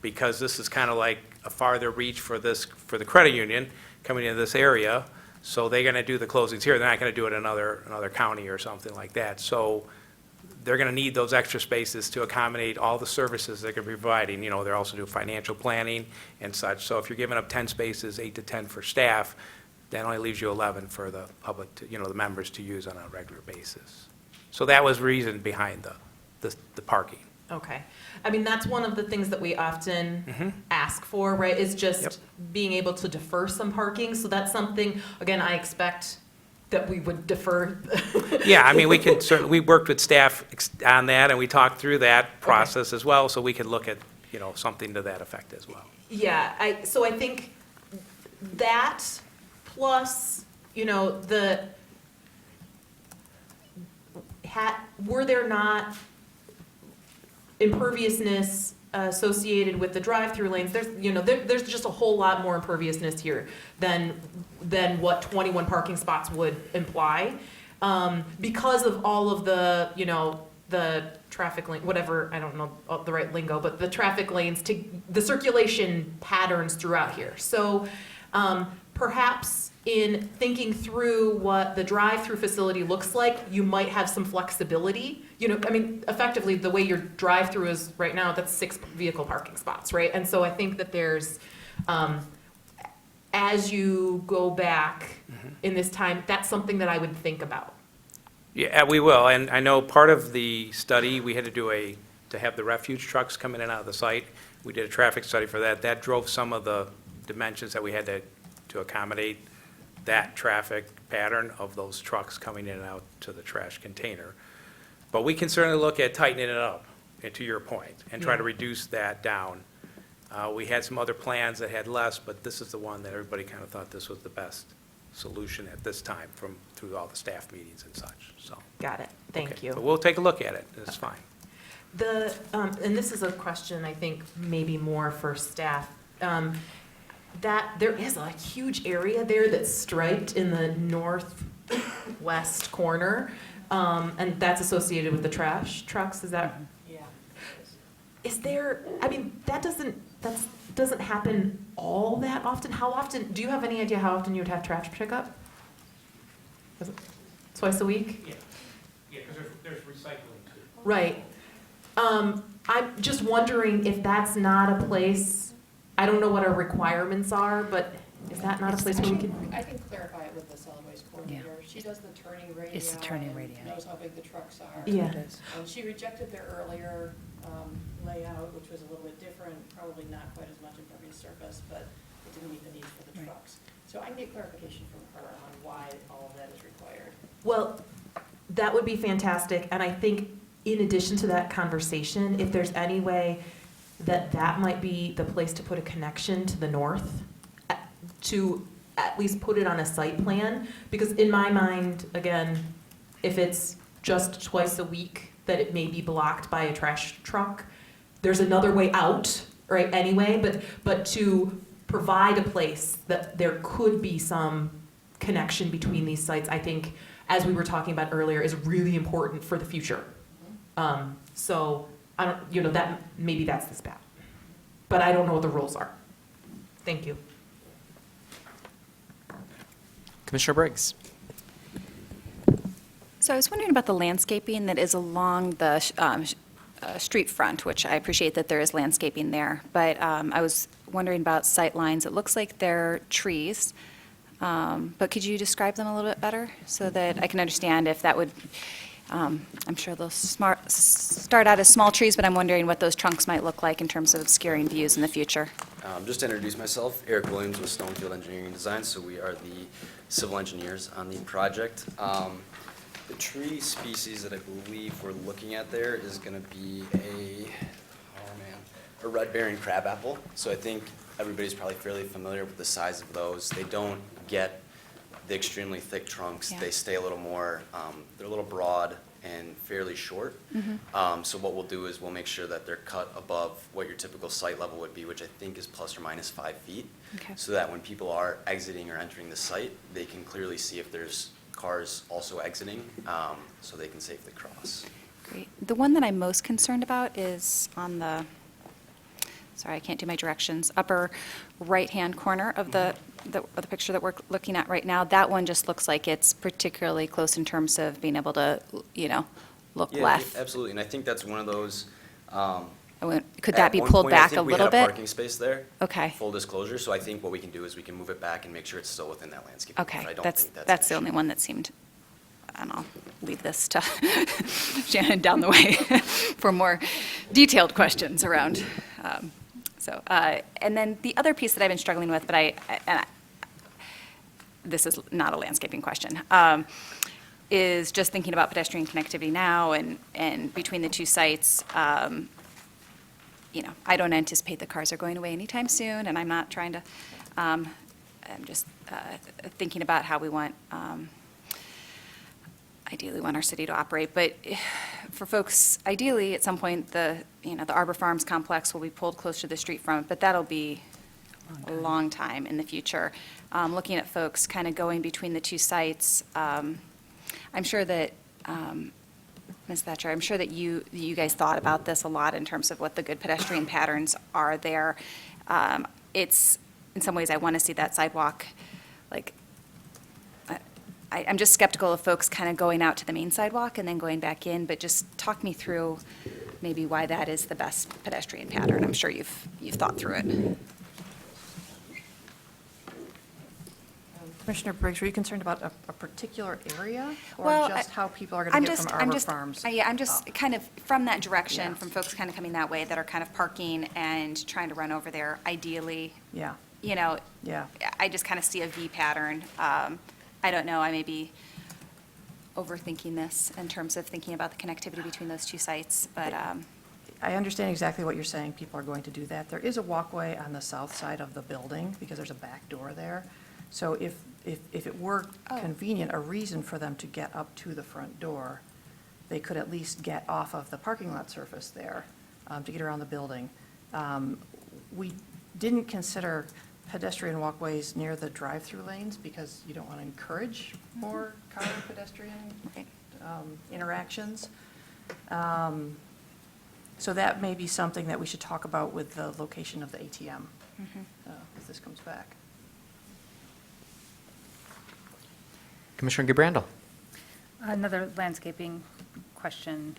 Because this is kind of like a farther reach for the credit union coming into this area. So they're going to do the closings here. They're not going to do it in another county or something like that. So they're going to need those extra spaces to accommodate all the services they're going to be providing. You know, they're also doing financial planning and such. So if you're giving up 10 spaces, 8 to 10 for staff, that only leaves you 11 for the public, the members to use on a regular basis. So that was reason behind the parking. Okay. I mean, that's one of the things that we often ask for, right, is just being able to defer some parking. So that's something, again, I expect that we would defer. Yeah, I mean, we worked with staff on that, and we talked through that process as well, so we could look at, something to that effect as well. Yeah, so I think that plus, were there not imperviousness associated with the drive-through lanes? There's just a whole lot more imperviousness here than what 21 parking spots would imply, because of all of the traffic lane, whatever, I don't know the right lingo, but the traffic lanes, the circulation patterns throughout here. So perhaps in thinking through what the drive-through facility looks like, you might have some flexibility. Effectively, the way your drive-through is right now, that's 6 vehicle parking spots, right? And so I think that there's, as you go back in this time, that's something that I would think about. Yeah, we will, and I know part of the study, we had to have the refuge trucks come in and out of the site. We did a traffic study for that. That drove some of the dimensions that we had to accommodate that traffic pattern of those trucks coming in and out to the trash container. But we can certainly look at tightening it up, and to your point, and try to reduce that down. We had some other plans that had less, but this is the one that everybody kind of thought this was the best solution at this time through all the staff meetings and such, so. Got it. Thank Okay, you. But we'll take a look at it. It's fine. And this is a question, I think, maybe more for staff. That there is a huge area there that's striped in the northwest corner, and that's associated with the trash trucks, is that? Yeah. Is there, that doesn't happen all that often? How often, do you have any idea how often you would have trash pickup? Is it twice a week? Yeah, because there's recycling too. Right. I'm just wondering if that's not a place, I don't know what our requirements are, but is that not a place where we can? I can clarify met with the solid waste Yeah. coordinator. She does the turning radius. It's the turning and radius. knows how big the trucks are. Yeah. It is. She rejected their earlier layout, which was a little bit different, probably not quite as much impervious surface, but it didn't meet the needs for the Right. trucks. So I can get clarification from her on why all of that is required. Well, that would be fantastic, and I think in addition to that conversation, if there's any way that that might be the place to put a connection to the north, to at least put it on a site plan, because in my mind, again, if it's just twice a week that it may be blocked by a trash truck, there's another way out, right, anyway, but to provide a place that there could be some connection between these sites, I think, as we were talking about earlier, is really important for the future. So, I don't, that, maybe that's the spat. But I don't know what the rules are. Thank you. Commissioner Briggs? So I was wondering about the landscaping that is along the street front, which I appreciate that there is landscaping there. But I was wondering about sight lines. It looks like they're trees. But could you describe them a little bit better so that I can understand if that would, I'm sure they'll start out as small trees, but I'm wondering what those trunks might look like in terms of obscuring views in the future. Just to introduce myself, Eric Williams with Stonefield Engineering and Design, so we are the civil engineers on the project. The tree species that I believe we're looking at there is going to be a red-bearing crabapple. So I think everybody's probably fairly familiar with the size of those. They don't get the extremely thick trunks. Yeah. They stay a little more, they're a little broad and fairly short. So what we'll do is we'll make sure that they're cut above what your typical site level would be, which I think is plus or minus 5 feet. Okay. So that when people are exiting or entering the site, they can clearly see if there's cars also exiting, so they can safely cross. Great. The one that I'm most concerned about is on the, sorry, I can't do my directions, upper right-hand corner of the picture that we're looking at right now. That one just looks like it's particularly close in terms of being able to, look Yeah, left. absolutely, and I think that's one of those. Could that be pulled back a little I think we had a bit? parking space there. Okay. Full disclosure, so I think what we can do is we can move it back and make sure it's still within that landscape. Okay, I don't that's think the an only issue. one that seemed, and I'll leave this to Shannon down the way for more detailed questions around. And then the other piece that I've been struggling with, but this is not a landscaping question, is just thinking about pedestrian connectivity now and between the two sites. I don't anticipate the cars are going away anytime soon, and I'm not trying to, I'm just thinking about how we want, ideally want our city to operate. But for folks, ideally, at some point, the Arbor Farms complex will be pulled close to the street front, but that'll be a long time in the future. Looking at folks kind of going between the two sites, I'm sure that, Ms. Thatcher, I'm sure that you guys thought about this a lot in terms of what the good pedestrian patterns are there. It's, in some ways, I want to see that sidewalk, I'm just skeptical of folks kind of going out to the main sidewalk and then going back in, but just talk me through maybe why that is the best pedestrian pattern. I'm sure you've thought through it. Commissioner Briggs, were you concerned about a particular area? Well, Or just how people are going to get from Arbor Farms? Yeah, I'm just up? kind of from that direction, Yeah. from folks kind of coming that way that are kind of parking and trying to run over there, ideally, Yeah, Yeah, yeah. I just kind of see a V pattern. I don't know, I may be overthinking this in terms of thinking about the connectivity between those two sites, but, I understand exactly what you're saying. People are going to do that. There is a walkway on the south side of the building because there's a back door there. So if it were Oh. convenient, a reason for them to get up to the front door, they could at least get off of the parking lot surface there to get around the building. We didn't consider pedestrian walkways near the drive-through lanes because you don't want to encourage more car and pedestrian Right. interactions. So that may be something that we should talk about with the location of the ATM if this comes back. Commissioner Gabrandel? Another landscaping question.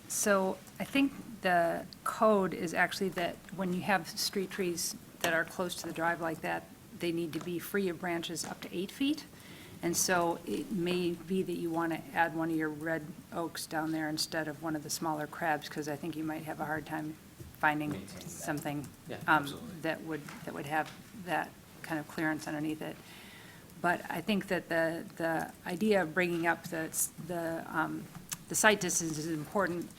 So I think the code is actually that when you have street trees that are close to the drive like that, they need to be free of branches up to 8 feet. And so it may be that you want to add one of your red oaks down there instead of one of the smaller crabs, because I think you might have a hard time finding Maintaining that. something Yeah, absolutely. that would have that kind of clearance underneath it. But I think that the idea of bringing up the site distance is important.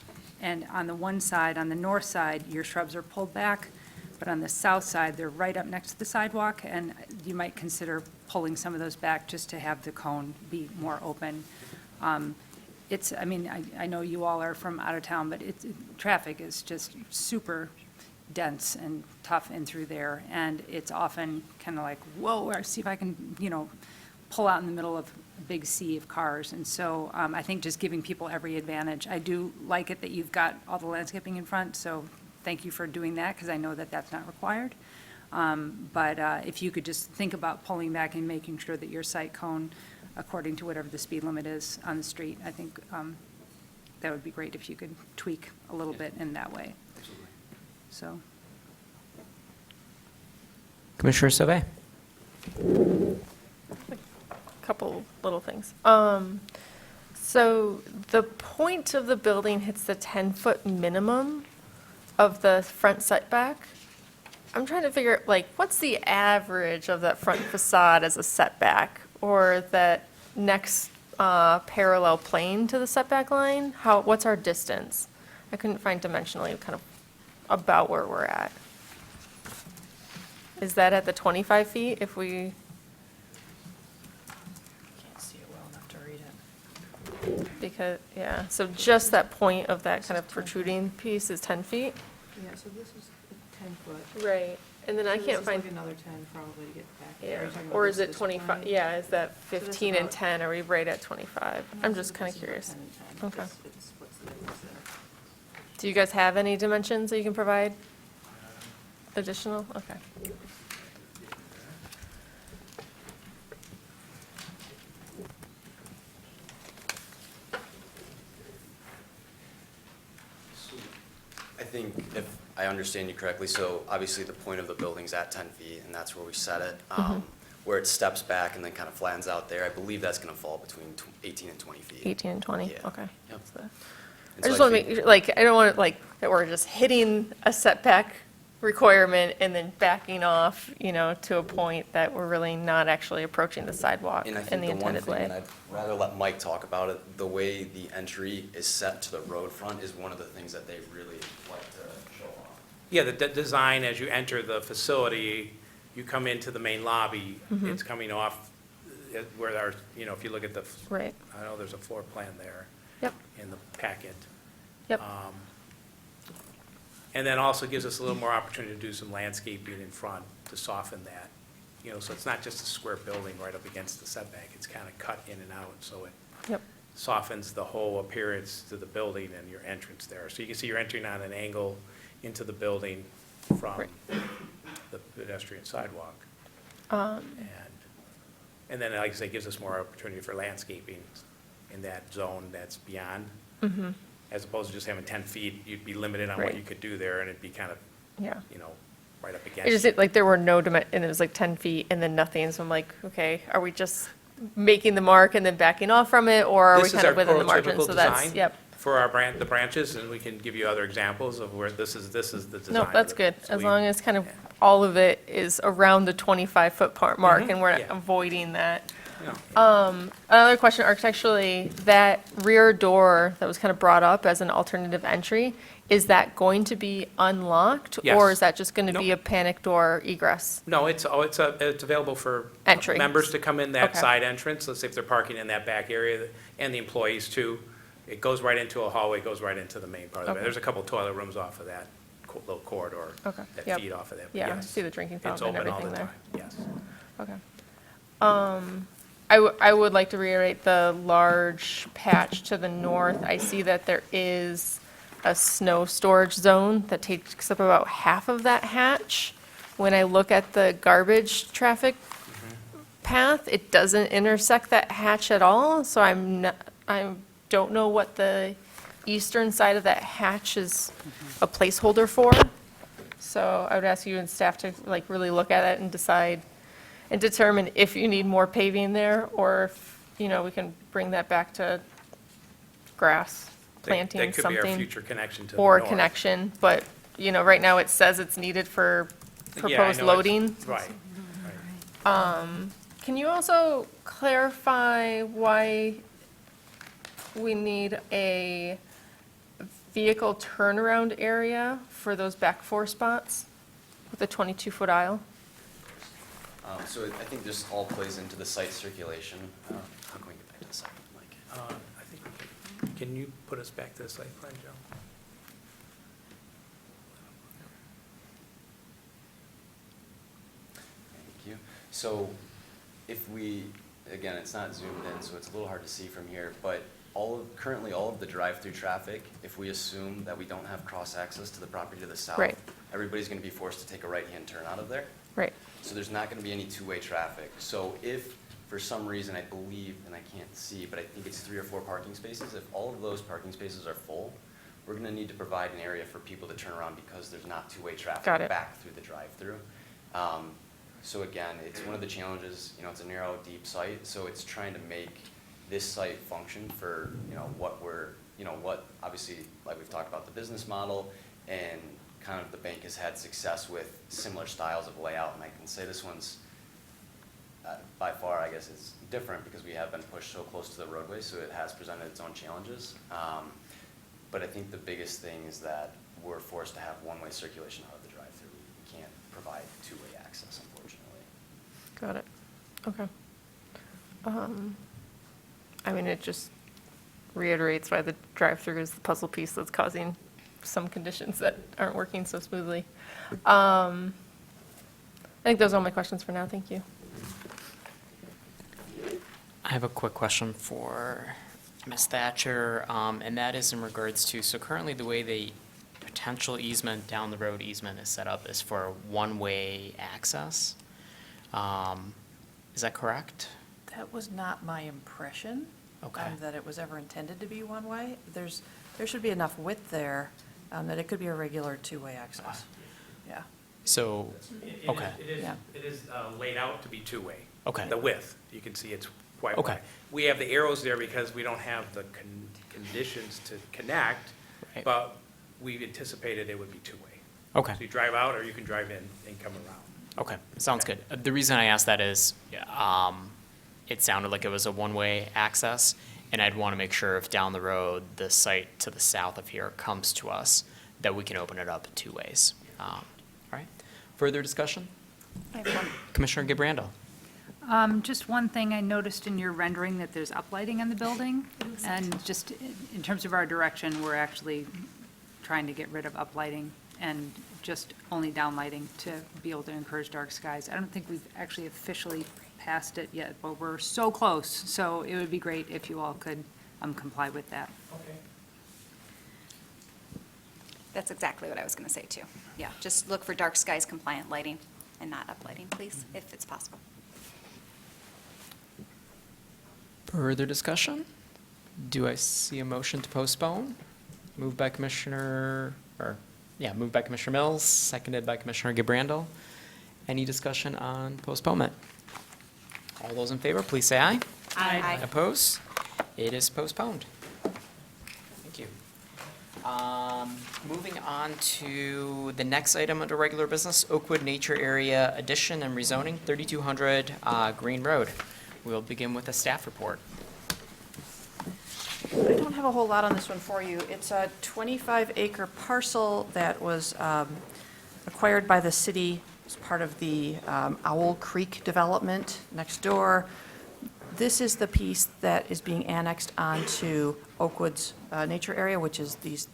And on the one side, on the north side, your shrubs are pulled back, but on the south side, they're right up next to the sidewalk, and you might consider pulling some of those back just to have the cone be more open. I mean, I know you all are from out of town, but traffic is just super dense and tough in through there, and it's often kind of like, whoa, I see if I can, pull out in the middle of a big sea of cars. And so I think just giving people every advantage. I do like it that you've got all the landscaping in front, so thank you for doing that, because I know that that's not required. But if you could just think about pulling back and making sure that your site cone, according to whatever the speed limit is on the street, I think that would be great if you could tweak a little bit in that way. Absolutely. So, Commissioner Sauvé? Couple little things. So the point of the building hits the 10-foot minimum of the front setback. I'm trying to figure, what's the average of that front facade as a setback, or that next parallel plane to the setback line? What's our distance? I couldn't find dimensionally kind of about where we're at. Is that at the 25 feet if we? Can't see it well enough to read it. Because, yeah, so just that point of that kind of protruding piece is 10 feet? Yeah, so this is 10 foot. Right, and then I So can't this is find, like another 10 probably to get back. yeah, Are you talking about or is it this 25? point? Yeah, is that So this is 15 and about- 10, are we right at 25? I'm just kind of This is about curious. 10 and 10. Okay. It splits the difference there. Do you guys have any dimensions that you can provide? Additional, okay. I think if I understand you correctly, so obviously the point of the building's at 10 feet, and that's where we set it. Where it steps back and then kind of flattens out there, I believe that's going to fall between 18 and 20 feet. 18 and 20, Yeah. okay. Yep. That's the- And I so just want to think- make, I don't want that we're just hitting a setback requirement and then backing off, to a point that we're really not actually approaching the sidewalk And I in think the the one intended thing, way. and I'd rather let Mike talk about it, the way the entry is set to the road front is one of the things that they really like to show off. Yeah, the design, as you enter the facility, you come into the main lobby, it's coming off where our, if you look at the, Right, I know there's a floor plan there yep, in the packet. yep, And then also gives us a little more opportunity to do some landscaping in front to soften that. So it's not just a square building right up against the setback, it's kind of cut in and out, so it yep, softens the whole appearance to the building and your entrance there. So you can see you're entering on an angle into the building from Right. the pedestrian sidewalk. And then, like I say, gives us more opportunity for landscaping in that zone that's beyond. As opposed to just having 10 feet, you'd be limited on what Right. you could do there, and it'd be kind of, yeah. right up It against. just, there were no, and it was 10 feet and then nothing, so I'm like, okay, are we just making the mark and then backing off from it, or are we This is kind our of within the margin? prototypical So that's, design yep. for our the branches, and we can give you other examples of where this is the design. No, that's of it. good, So as we- long as kind of all of it is around the 25-foot mark, and we're not yeah. avoiding that. Yeah. Another question architecturally, that rear door that was kind of brought up as an alternative entry, is that going to be unlocked? Or Yes. is that just going to be Nope. a panic door egress? No, it's available for Entry. members to come in that Okay. side entrance, let's say if they're parking in that back area, and the employees too. It goes right into a hallway, goes right into the main part of it. Okay. There's a couple toilet rooms off of that little corridor Okay, that yep. feed off of that. but Yeah, I yes, see the drinking it's fountain and open all everything the there. time. Yes. Okay. I would like to reiterate the large patch to the north. I see that there is a snow storage zone that takes up about half of that hatch. When I look at the garbage traffic path, it doesn't intersect that hatch at all, so I don't know what the eastern side of that hatch is a placeholder for. So I would ask you and staff to really look at it and decide and determine if you need more paving there, or if, you know, we can bring that back to grass, planting That could be our something. future connection to the Or north. connection, but, you know, right now it says it's needed for Yeah, I proposed know it's- loading. Right. Can you also clarify why we need a vehicle turnaround area for those back 4 spots with a 22-foot aisle? So I think this all plays into the site circulation. How can we get back to the site, Mike? I think we can you put us back to the site plan, Joe? Thank you. So if we, again, it's not zoomed in, so it's a little hard to see from here, but currently all of the drive-through traffic, if we assume that we don't have cross-access to the property to the south, Right. everybody's going to be forced to take a right-hand turn out of there. Right. So there's not going to be any two-way traffic. So if, for some reason, I believe, and I can't see, but I think it's 3 or 4 parking spaces, if all of those parking spaces are full, we're going to need to provide an area for people to turn around because there's not two-way traffic Got it. back through the drive-through. So again, it's one of the challenges, you know, it's a narrow, deep site, so it's trying to make this site function for, you know, what obviously, like we've talked about the business model, and kind of the bank has had success with similar styles of layout, and I can say this one's by far, I guess it's different because we have been pushed so close to the roadway, so it has presented its own challenges. But I think the biggest thing is that we're forced to have one-way circulation out of the drive-through. We can't provide two-way access, unfortunately. Got it. Okay. I mean, it just reiterates why the drive-through is the puzzle piece that's causing some conditions that aren't working so smoothly. I think those are all my questions for now. Thank you. I have a quick question for Ms. Thatcher, and that is in regards to, so currently the way the potential easement, down the road easement is set up is for one-way access. Is that correct? That was not my impression. Okay. That it was ever intended to be one-way. There should be enough width there that it could be a regular two-way access. Yeah. So, okay, Yeah. It is laid out to be two-way. Okay. The width, you can see it's quite Okay. wide. We have the arrows there because we don't have the conditions to connect, Right. but we anticipated it would be two-way. okay. So you drive out or you can drive in and come around. Okay, sounds good. The reason I asked that is, it sounded like it was a one-way access, and I'd want to make sure if down the road, the site to the south of here comes to us, that we can open it up 2 ways. All right, further discussion? I have one. Commissioner Gabrando? Just one thing, I noticed in your rendering that there's uplighting on the building, and just in terms of our direction, we're actually trying to get rid of uplighting and just only downlighting to be able to encourage dark skies. I don't think we've actually officially passed it yet, but we're so close, so it would be great if you all could comply with that. Okay. That's exactly what I was going to say, too. Yeah, just look for dark skies compliant lighting and not uplighting, please, if it's possible. Further discussion? Do I see a motion to postpone? Moved by Commissioner Mills, seconded by Commissioner Gabrando. Any discussion on postponement? All those in favor, please say aye. Aye. Opposed? It is postponed. Thank you. Moving on to the next item under regular business, Oakwood Nature Area Addition and Rezoning, 3200 Green Road. We'll begin with a staff report. I don't have a whole lot on this one for you. It's a 25-acre parcel that was acquired by the city as part of the Owl Creek development next door. This is the piece that is being annexed onto Oakwood's nature area, which is these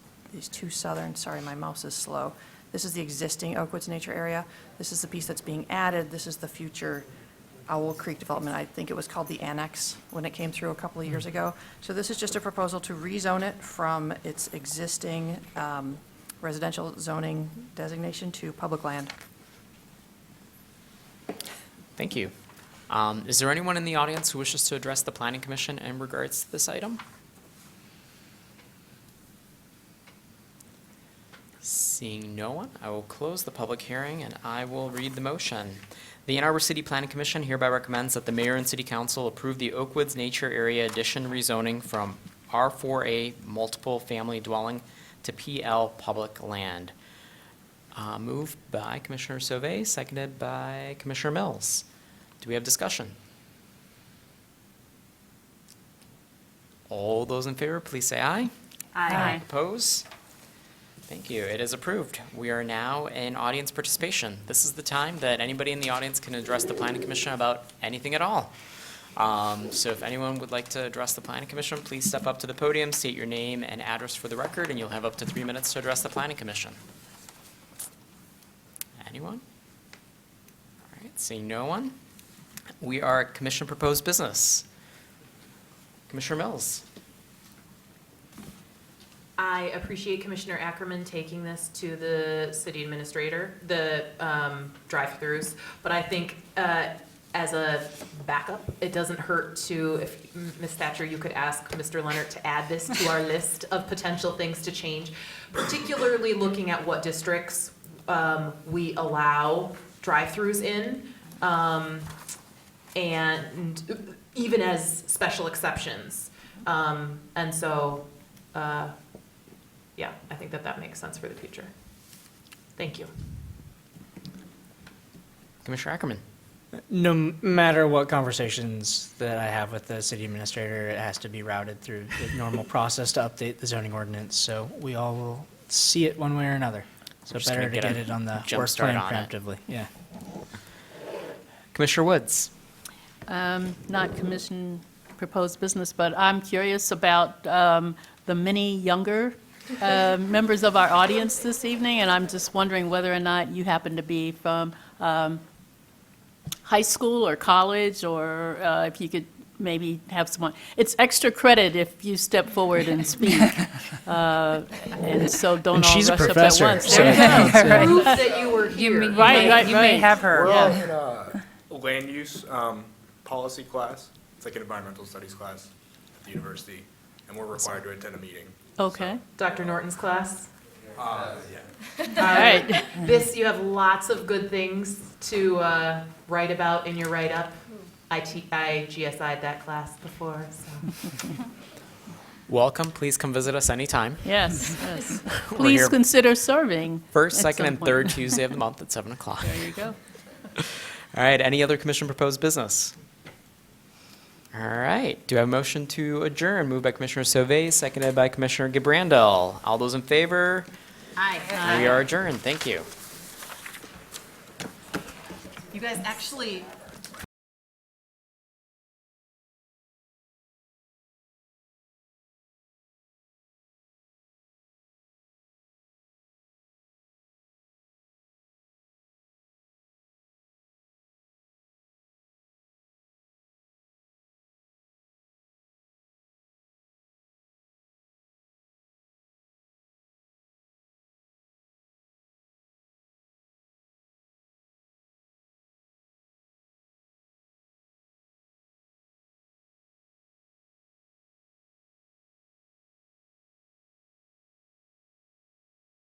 two southern, sorry, my mouse is slow. This is the existing Oakwood's nature area. This is the piece that's being added. This is the future Owl Creek development. I think it was called the Annex when it came through a couple of years ago. So this is just a proposal to rezone it from its existing residential zoning designation to public land. Thank you. Is there anyone in the audience who wishes to address the Planning Commission in regards to this item? Seeing no one, I will close the public hearing and I will read the motion. The Ann Arbor City Planning Commission hereby recommends that the mayor and city council approve the Oakwoods Nature Area Addition rezoning from R4A multiple family dwelling to PL public land. Moved by Commissioner Sauvé, seconded by Commissioner Mills. Do we have discussion? All those in favor, please say aye. Aye. Oppose? Thank you. It is approved. We are now in audience participation. This is the time that anybody in the audience can address the Planning Commission about anything at all. So if anyone would like to address the Planning Commission, please step up to the podium, state your name and address for the record, and you'll have up to 3 minutes to address the Planning Commission. Anyone? All right, seeing no one. We are at Commission Proposed Business. Commissioner Mills. I appreciate Commissioner Ackerman taking this to the city administrator, the drive-throughs, but I think as a backup, it doesn't hurt to, if Ms. Thatcher, you could ask Mr. Leonard to add this to our list of potential things to change, particularly looking at what districts we allow drive-throughs in, and even as special exceptions. And so, yeah, I think that that makes sense for the future. Thank you. Commissioner Ackerman. No matter what conversations that I have with the city administrator, it has to be routed through the normal process to update the zoning ordinance, so we all will see it one way or another. So We're just better gonna to get get a it on the jump work start plan on it. preemptively, yeah. Commissioner Woods. Not commission proposed business, but I'm curious about the many younger members of our audience this evening, and I'm just wondering whether or not you happen to be from high school or college, or if you could maybe have someone. It's extra credit if you step forward and speak. And so don't And all she's a rush up at professor, once. so- There you go. Proof that you were here. Right. You may have her. We're all Yeah. in a land use policy class. It's like an environmental studies class at the university, and we're required to attend a meeting. Okay, Dr. Norton's class. Yeah. all right. You have lots of good things to write about in your write-up. I GSI'd that class before, so. Welcome. Please come visit us anytime. Yes, yes. We're Please here consider serving. First, at second, some and point. third Tuesday of the month at 7 o'clock. There you go. All right, any other commission proposed business? All right, do I have a motion to adjourn? Moved by Commissioner Sauvé, seconded by Commissioner Gabrandel. All those in favor? Aye. We are adjourned. Thank you. You guys actually